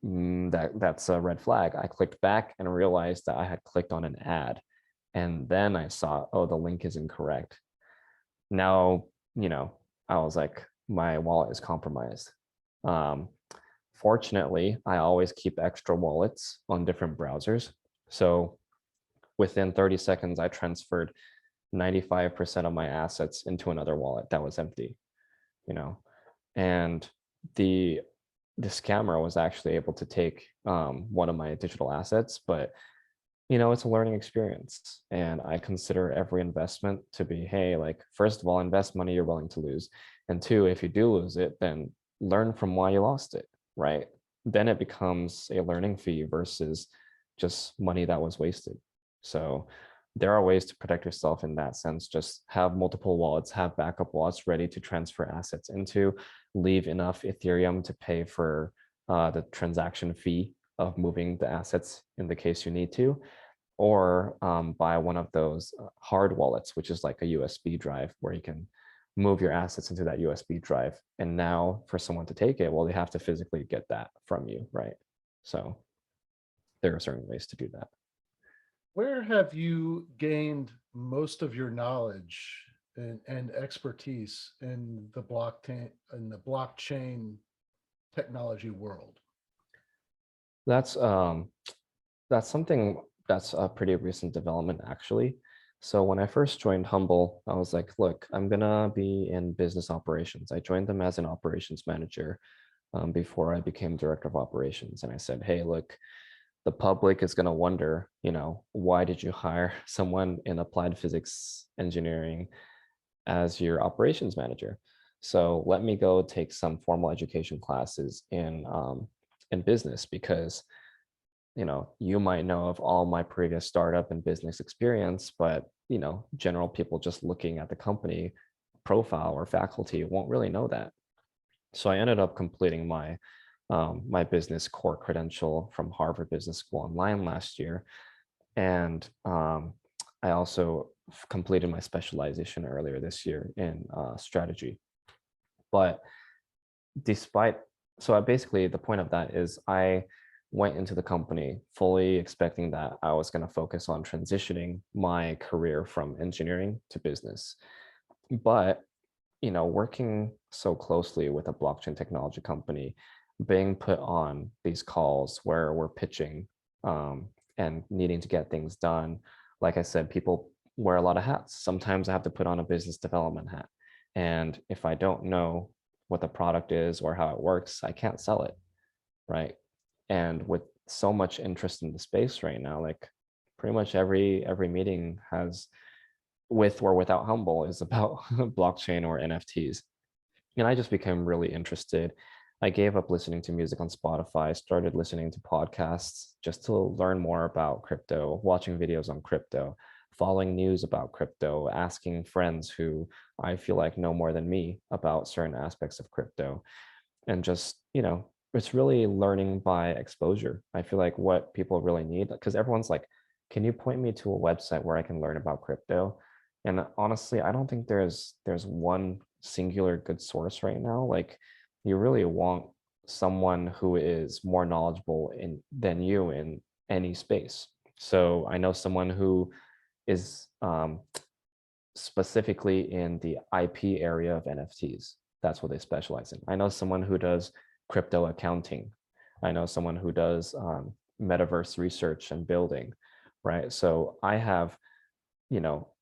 S2: that's a red flag." I clicked back and realized that I had clicked on an ad, and then I saw, "Oh, the link is incorrect." Now, I was like, my wallet is compromised. Um, Fortunately, I always keep extra wallets on different browsers. So within 30 seconds, I transferred 95% of my assets into another wallet that was empty, you know, and the the scammer was actually able to take one of my digital assets, but it's a learning experience, and I consider every investment to be, hey, like, first of all, invest money you're willing to lose, and two, if you do lose it, then learn from why you lost it, right? Then it becomes a learning fee versus just money that was wasted. So there are ways to protect yourself in that sense. Just have multiple wallets, have backup wallets ready to transfer assets into, leave enough Ethereum to pay for the transaction fee of moving the assets in the case you need to, or buy one of those hard wallets, which is like a USB drive where you can move your assets into that USB drive. And now for someone to take it, well, they have to physically get that from you, right? So there are certain ways to do that.
S1: Where have you gained most of your knowledge and expertise in the blockchain technology world?
S2: That's something that's a pretty recent development, actually. So when I first joined HUMBL, I was like, look, I'm gonna be in business operations. I joined them as an operations manager before I became director of operations. And I said, hey, look, the public is gonna wonder, why did you hire someone in applied physics engineering as your operations manager? So let me go take some formal education classes in business, because you might know of all my previous startup and business experience, but general people just looking at the company profile or faculty won't really know that. So I ended up completing my business core credential from Harvard Business School online last year, and I also completed my specialization earlier this year in strategy. But despite so I basically, the point of that is I went into the company fully expecting that I was going to focus on transitioning my career from engineering to business. But working so closely with a blockchain technology company, being put on these calls where we're pitching and needing to get things done, like I said, people wear a lot of hats. Sometimes I have to put on a business development hat. And if I don't know what the product is or how it works, I can't sell it, right? And with so much interest in the space right now, like pretty much every meeting has, with or without HUMBL, is about blockchain or NFTs. And I just became really interested. I gave up listening to music on Spotify, started listening to podcasts just to learn more about crypto, watching videos on crypto, following news about crypto, asking friends who I feel like know more than me about certain aspects of crypto, and just, it's really learning by exposure. I feel like what people really need, because everyone's like, can you point me to a website where I can learn about crypto? And honestly, I don't think there's one singular good source right now. Like, you really want someone who is more knowledgeable in than you in any space. So I know someone who is specifically in the IP area of NFTs. That's what they specialize in. I know someone who does crypto accounting. I know someone who does metaverse research and building, right? So I have,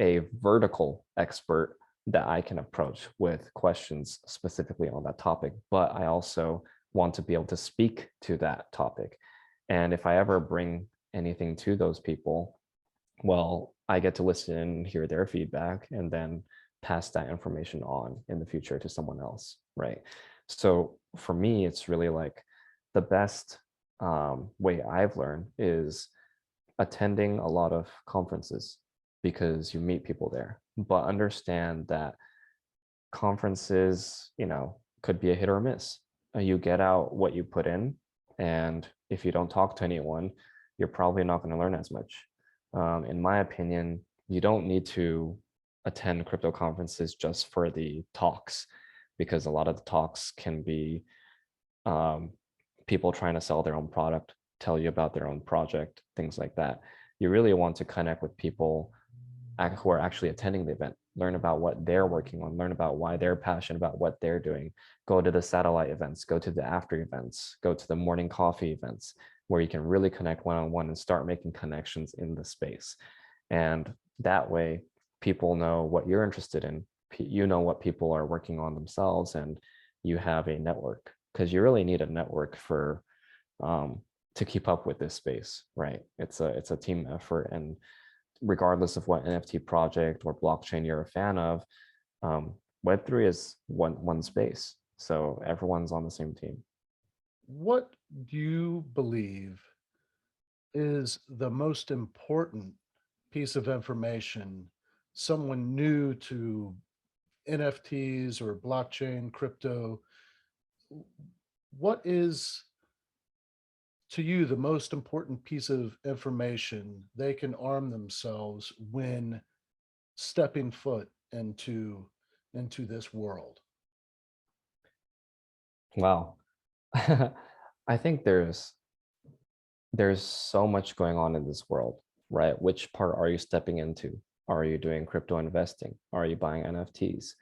S2: a vertical expert that I can approach with questions specifically on that topic, but I also want to be able to speak to that topic. And if I ever bring anything to those people, well, I get to listen and hear their feedback and then pass that information on in the future to someone else, right? So for me, it's really like the best way I've learned is attending a lot of conferences because you meet people there, but understand that conferences, could be a hit or miss. You get out what you put in, and if you don't talk to anyone, you're probably not going to learn as much. In my opinion, you don't need to attend crypto conferences just for the talks, because a lot of the talks can be um, people trying to sell their own product, tell you about their own project, things like that. You really want to connect with people who are actually attending the event, learn about what they're working on, learn about why they're passionate about what they're doing, go to the satellite events, go to the after events, go to the morning coffee events, where you can really connect one-on-one and start making connections in the space. And that way, people know what you're interested in, you know what people are working on themselves, and you have a network, because you really need a network for to keep up with this space, right? It's a team effort, and regardless of what NFT project or blockchain you're a fan of, Web3 is one space. So everyone's on the same team.
S1: What do you believe is the most important piece of information someone new to NFTs or blockchain, crypto? What is to you the most important piece of information they can arm themselves when stepping foot into this world?
S2: Wow. I think there's so much going on in this world, right? Which part are you stepping into? Are you doing crypto investing? Are you buying NFTs?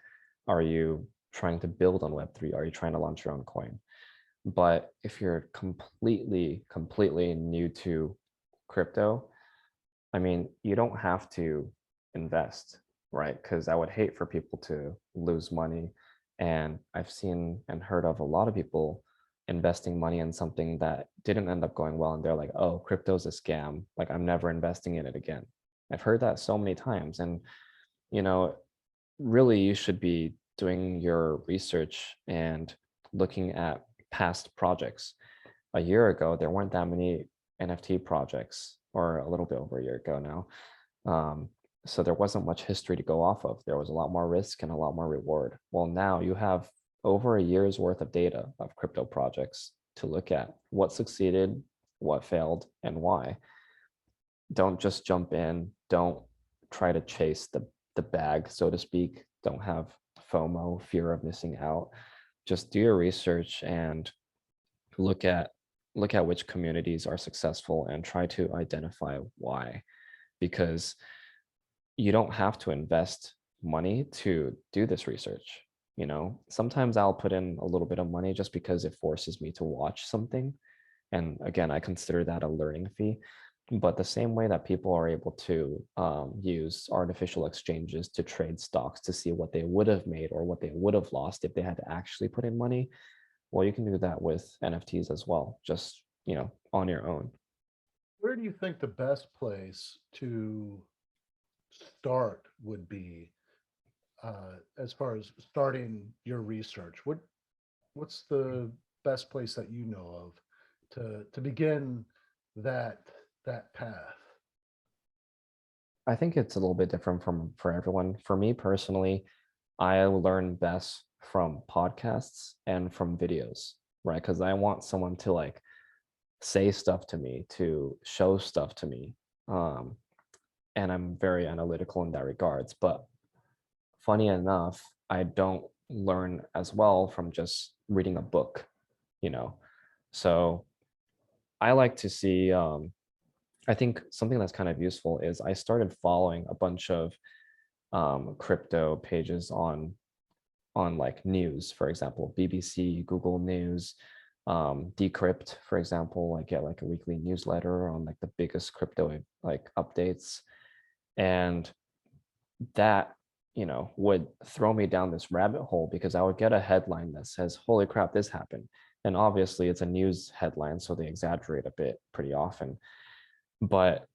S2: Are you trying to build on Web3? Are you trying to launch your own coin? But if you're completely new to crypto, I mean, you don't have to invest, right? Because I would hate for people to lose money. And I've seen and heard of a lot of people investing money in something that didn't end up going well. And they're like, oh, crypto's a scam. Like, I'm never investing in it again. I've heard that so many times. And, you know, really, you should be doing your research and looking at past projects. A year ago, there weren't that many NFT projects, or a little bit over a year ago now. Um, so there wasn't much history to go off of. There was a lot more risk and a lot more reward. Well, now you have over a year's worth of data of crypto projects to look at: what succeeded, what failed, and why. Don't just jump in. Don't try to chase the bag, so to speak. Don't have FOMO, fear of missing out. Just do your research and look at which communities are successful and try to identify why. Because you don't have to invest money to do this research. Sometimes I'll put in a little bit of money just because it forces me to watch something, and again, I consider that a learning fee. But the same way that people are able to use artificial exchanges to trade stocks to see what they would have made or what they would have lost if they had to actually put in money, well, you can do that with NFTs as well, just, on your own.
S1: Where do you think the best place to start would be, as far as starting your research? What's the best place that you know of to begin that that path?
S2: I think it's a little bit different for everyone. For me personally, I learn best from podcasts and from videos. right? Because I want someone to like say stuff to me, to show stuff to me. Um, and I'm very analytical in that regards. But funny enough, I don't learn as well from just reading a book, you know. So I like to see I think something that's kind of useful is I started following a bunch of crypto pages on like news, for example, BBC, Google News, Decrypt, for example. I get like a weekly newsletter on like the biggest crypto like updates, and that would throw me down this rabbit hole because I would get a headline that says, "Holy crap, this happened," and obviously it's a news headline, so they exaggerate a bit pretty often, but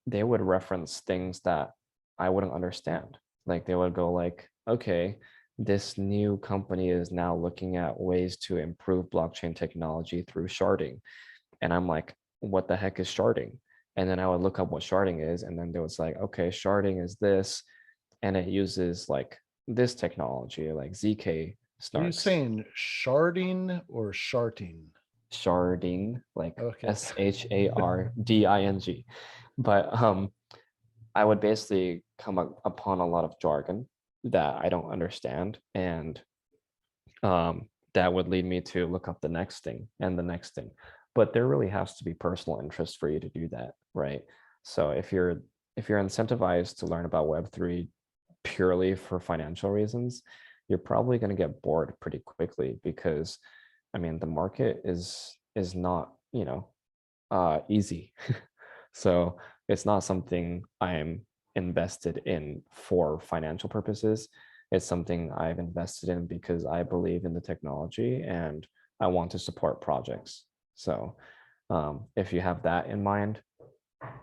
S2: they would reference things that I wouldn't understand. Like they would go like, okay, this new company is now looking at ways to improve blockchain technology through sharding. And I'm like, what the heck is sharding? And then I would look up what sharding is. And then there was like, okay, sharding is this. And it uses like this technology, like ZK
S1: Are you
S2: snarks.
S1: saying sharding or sharting?
S2: Sharding, like
S1: Okay.
S2: SHARDING. But I would basically come upon a lot of jargon that I don't understand, and that would lead me to look up the next thing and the next thing. But there really has to be personal interest for you to do that, right? So if you're incentivized to learn about Web3 purely for financial reasons, you're probably going to get bored pretty quickly because, I mean, the market is not, easy. So it's not something I'm invested in for financial purposes. It's something I've invested in because I believe in the technology and I want to support projects. So if you have that in mind,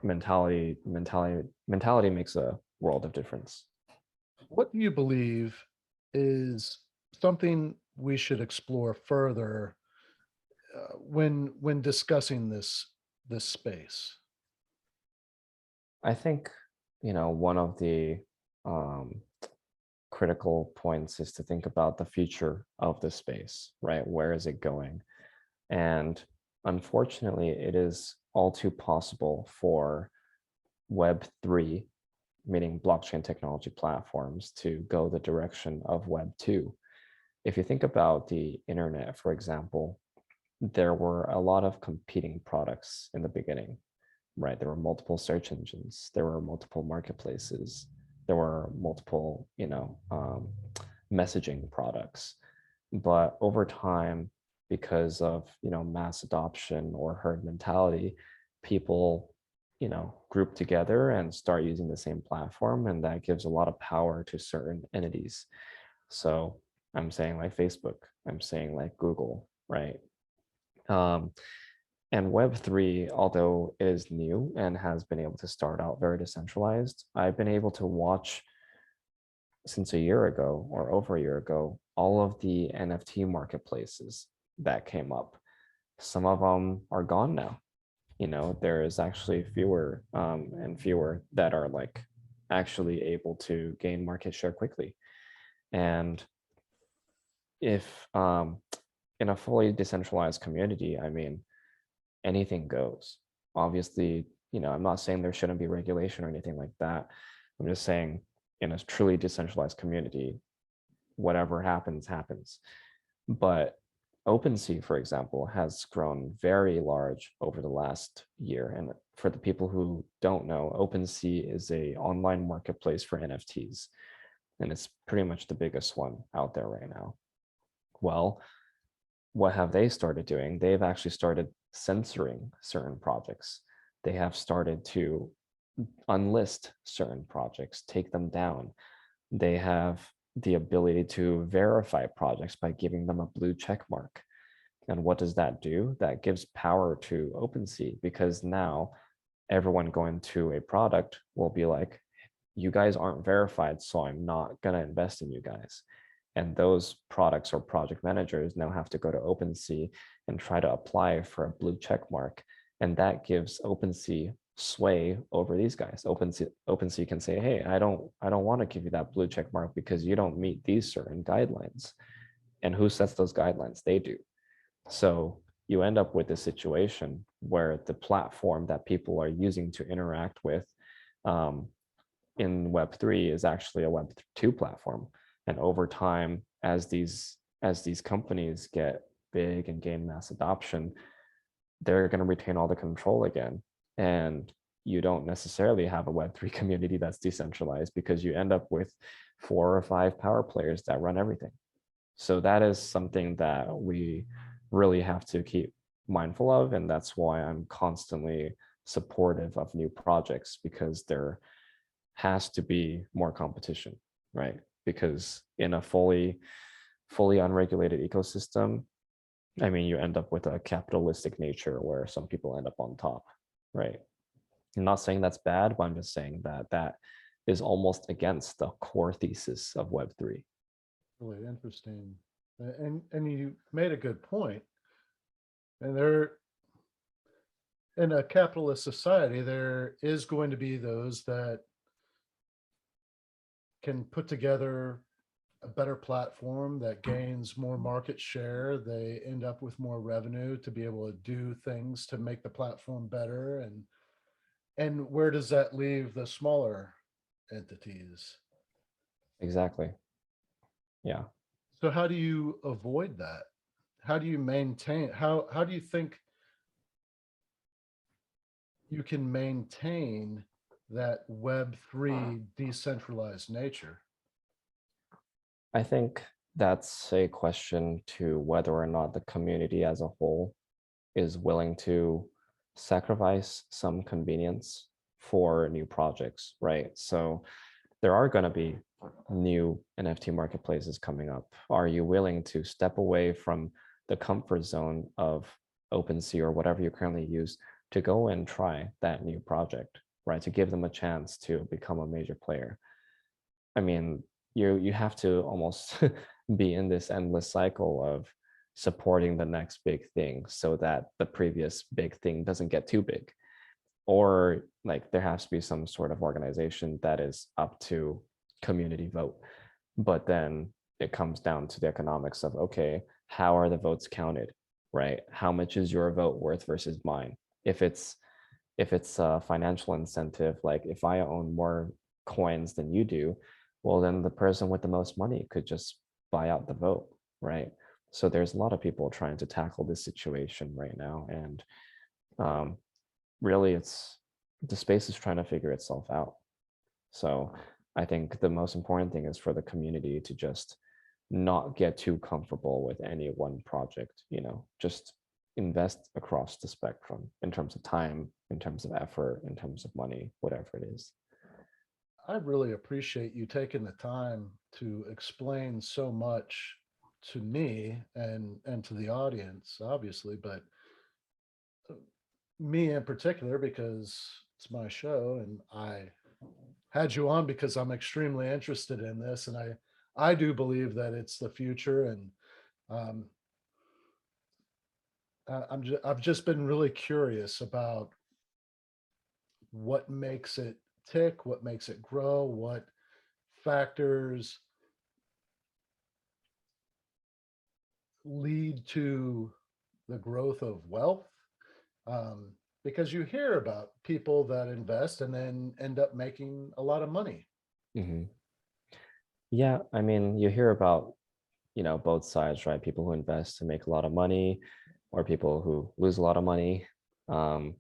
S2: mentality makes a world of difference.
S1: What do you believe is something we should explore further when discussing this space?
S2: I think, one of the um, critical points is to think about the future of the space, right? Where is it going? And unfortunately, it is all too possible for Web3, meaning blockchain technology platforms, to go the direction of Web2. If you think about the internet, for example, there were a lot of competing products in the beginning, right? There were multiple search engines, there were multiple marketplaces, there were multiple, messaging products. But over time, because of mass adoption or herd mentality, people group together and start using the same platform, and that gives a lot of power to certain entities. So I'm saying like Facebook, I'm saying like Google, right? um, and Web3, although it is new and has been able to start out very decentralized, I've been able to watch since a year ago or over a year ago all of the NFT marketplaces that came up. Some of them are gone now. There is actually fewer and fewer that are like actually able to gain market share quickly. And if in a fully decentralized community, I mean, anything goes. Obviously, I'm not saying there shouldn't be regulation or anything like that. I'm just saying in a truly decentralized community, whatever happens, happens. But OpenSea, for example, has grown very large over the last year. And for the people who don't know, OpenSea is a online marketplace for NFTs, and it's pretty much the biggest one out there right now. Well, what have they started doing? They've actually started censoring certain projects. They have started to unlist certain projects, take them down. They have the ability to verify projects by giving them a blue check mark. And what does that do? That gives power to OpenSea, because now everyone going to a product will be like, you guys aren't verified, so I'm not going to invest in you guys. And those products or project managers now have to go to OpenSea and try to apply for a blue check mark. And that gives OpenSea sway over these guys. OpenSea can say, hey, I don't want to give you that blue check mark because you don't meet these certain guidelines. And who sets those guidelines? They do. So you end up with a situation where the platform that people are using to interact with um, in Web3 is actually a Web2 platform. And over time, as these companies get big and gain mass adoption, they're going to retain all the control again. And you don't necessarily have a Web3 community that's decentralized because you end up with 4 or 5 power players that run everything. So that is something that we really have to keep mindful of. And that's why I'm constantly supportive of new projects, because there has to be more competition, right? Because in a fully unregulated ecosystem, I mean, you end up with a capitalistic nature where some people end up on top, right? I'm not saying that's bad, but I'm just saying that that is almost against the core thesis of Web3.
S1: Really interesting. And you made a good point. And there, in a capitalist society, there is going to be those that can put together a better platform that gains more market share. They end up with more revenue to be able to do things to make the platform better. And where does that leave the smaller entities?
S2: Exactly. Yeah.
S1: So how do you avoid that? How do you maintain, how do you think you can maintain that Web3 decentralized nature?
S2: I think that's a question to whether or not the community as a whole is willing to sacrifice some convenience for new projects, right? So there are going to be new NFT marketplaces coming up. Are you willing to step away from the comfort zone of OpenSea or whatever you currently use to go and try that new project, right? To give them a chance to become a major player. I mean, you have to almost be in this endless cycle of supporting the next big thing so that the previous big thing doesn't get too big. Or like there has to be some sort of organization that is up to community vote. But then it comes down to the economics of, okay, how are the votes counted, right? How much is your vote worth versus mine? If it's if it's a financial incentive, like if I own more coins than you do, well, then the person with the most money could just buy out the vote, right? So there's a lot of people trying to tackle this situation right now. And um, really, it's the space is trying to figure itself out. So I think the most important thing is for the community to just not get too comfortable with any one project, just invest across the spectrum in terms of time, in terms of effort, in terms of money, whatever it is.
S1: I really appreciate you taking the time to explain so much to me and to the audience, obviously, but me in particular, because it's my show and I had you on because I'm extremely interested in this, and I do believe that it's the future. And um, I've just been really curious about what makes it tick, what makes it grow, what factors lead to the growth of wealth. Um, because you hear about people that invest and then end up making a lot of money.
S2: Mhm. Yeah, I mean, you hear about, both sides, right? People who invest to make a lot of money or people who lose a lot of money. Um,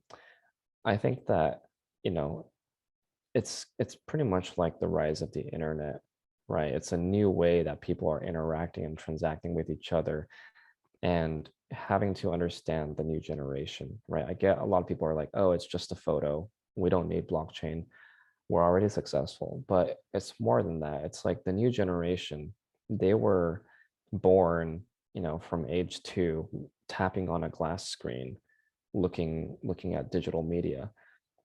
S2: I think that, you know, it's pretty much like the rise of the internet, right? It's a new way that people are interacting and transacting with each other and having to understand the new generation, right? I get a lot of people are like, oh, it's just a photo. We don't need blockchain. We're already successful. But it's more than that. It's like the new generation, they were born, from age 2, tapping on a glass screen, looking at digital media.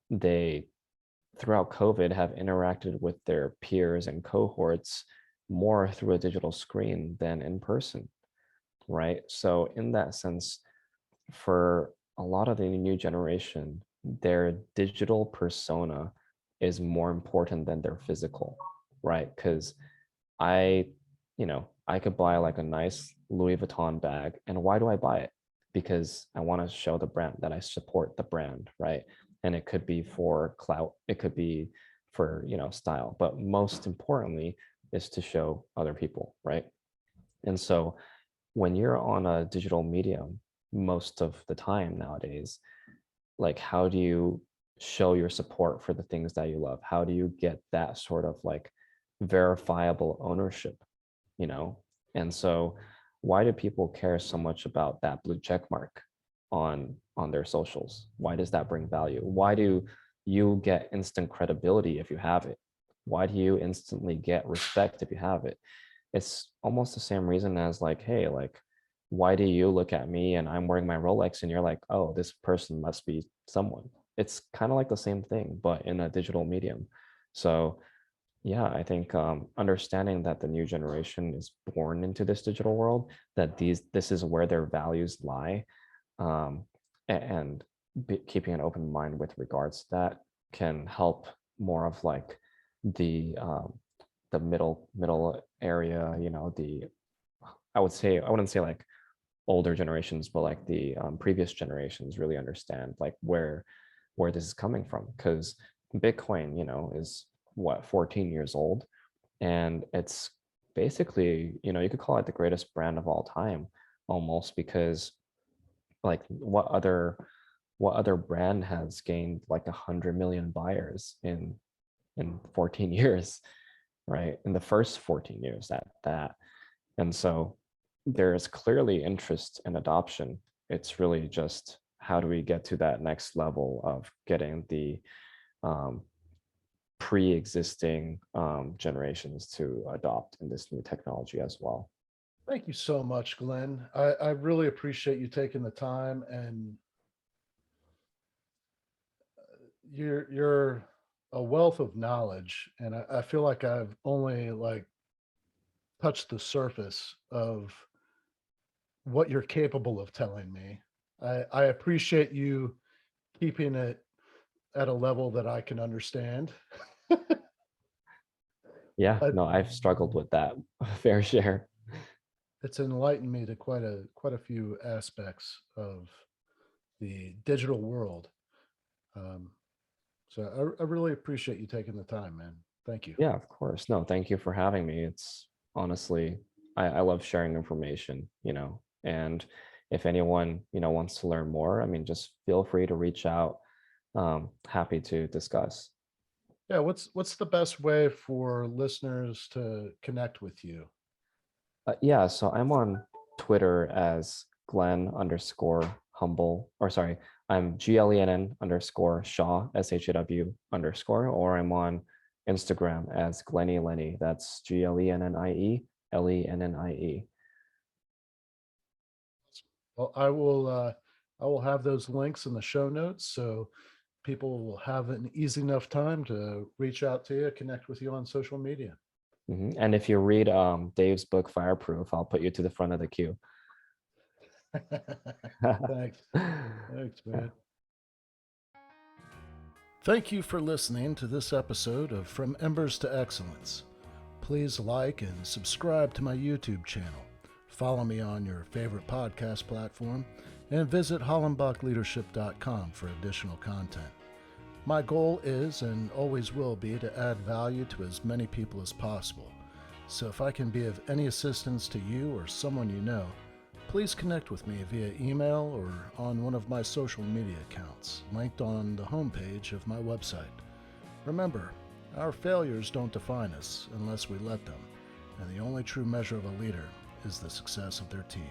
S2: They throughout COVID have interacted with their peers and cohorts more through a digital screen than in person, right? So in that sense, for a lot of the new generation, their digital persona is more important than their physical, right? Because I, I could buy like a nice Louis Vuitton bag, and why do I buy it? because I want to show the brand that I support the brand, right? And it could be for clout, it could be for, style, but most importantly is to show other people, right? And so when you're on a digital medium, most of the time nowadays, like, how do you show your support for the things that you love? How do you get that sort of like verifiable ownership, you know? And so why do people care so much about that blue check mark on their socials? Why does that bring value? Why do you get instant credibility if you have it? Why do you instantly get respect if you have it? It's almost the same reason as like, hey, like, why do you look at me and I'm wearing my Rolex and you're like, oh, this person must be someone? It's kind of like the same thing, but in a digital medium. So yeah, I think understanding that the new generation is born into this digital world, that this is where their values lie, um, and keeping an open mind with regards to that can help more of like the middle area, I wouldn't say like older generations, but like the previous generations really understand like where this is coming from. Because Bitcoin, is what, 14 years old, and it's basically, you could call it the greatest brand of all time almost, because like what other brand has gained like 100 million buyers in 14 years, right? In the first 14 years at that. And so there is clearly interest and adoption. It's really just how do we get to that next level of getting the um, pre-existing generations to adopt in this new technology as well.
S1: Thank you so much, Glenn. I really appreciate you taking the time, and you're a wealth of knowledge, and I feel like I've only like touched the surface of what you're capable of telling me. I appreciate you keeping it at a level that I can understand.
S2: Yeah,
S1: But
S2: no, I've struggled with that fair share.
S1: it's enlightened me to quite a few aspects of the digital world. Um, so I really appreciate you taking the time, man. Thank you.
S2: Yeah, of course. No, thank you for having me. It's honestly, I love sharing information, and if anyone, wants to learn more, I mean, just feel free to reach out. Happy to discuss.
S1: Yeah, what's the best way for listeners to connect with you?
S2: Yeah, so I'm on Twitter as Glenn underscore humble, or sorry, I'm GLENN underscore Shaw, SHAW underscore, or I'm on Instagram as Glennie Lenny. That's GLENNIE LENNIE.
S1: Well, I will have those links in the show notes, so people will have an easy enough time to reach out to you, connect with you on social media.
S2: And if you read Dave's book Fireproof, I'll put you to the front of the queue.
S1: Thanks. Thanks, man. Thank you for listening to this episode of From Embers to Excellence. Please like and subscribe to my YouTube channel. Follow me on your favorite podcast platform and visit hollenbachleadership.com for additional content. My goal is and always will be to add value to as many people as possible. So if I can be of any assistance to you or someone you know, please connect with me via email or on one of my social media accounts, linked on the homepage of my website. Remember, our failures don't define us unless we let them, and the only true measure of a leader is the success of their team.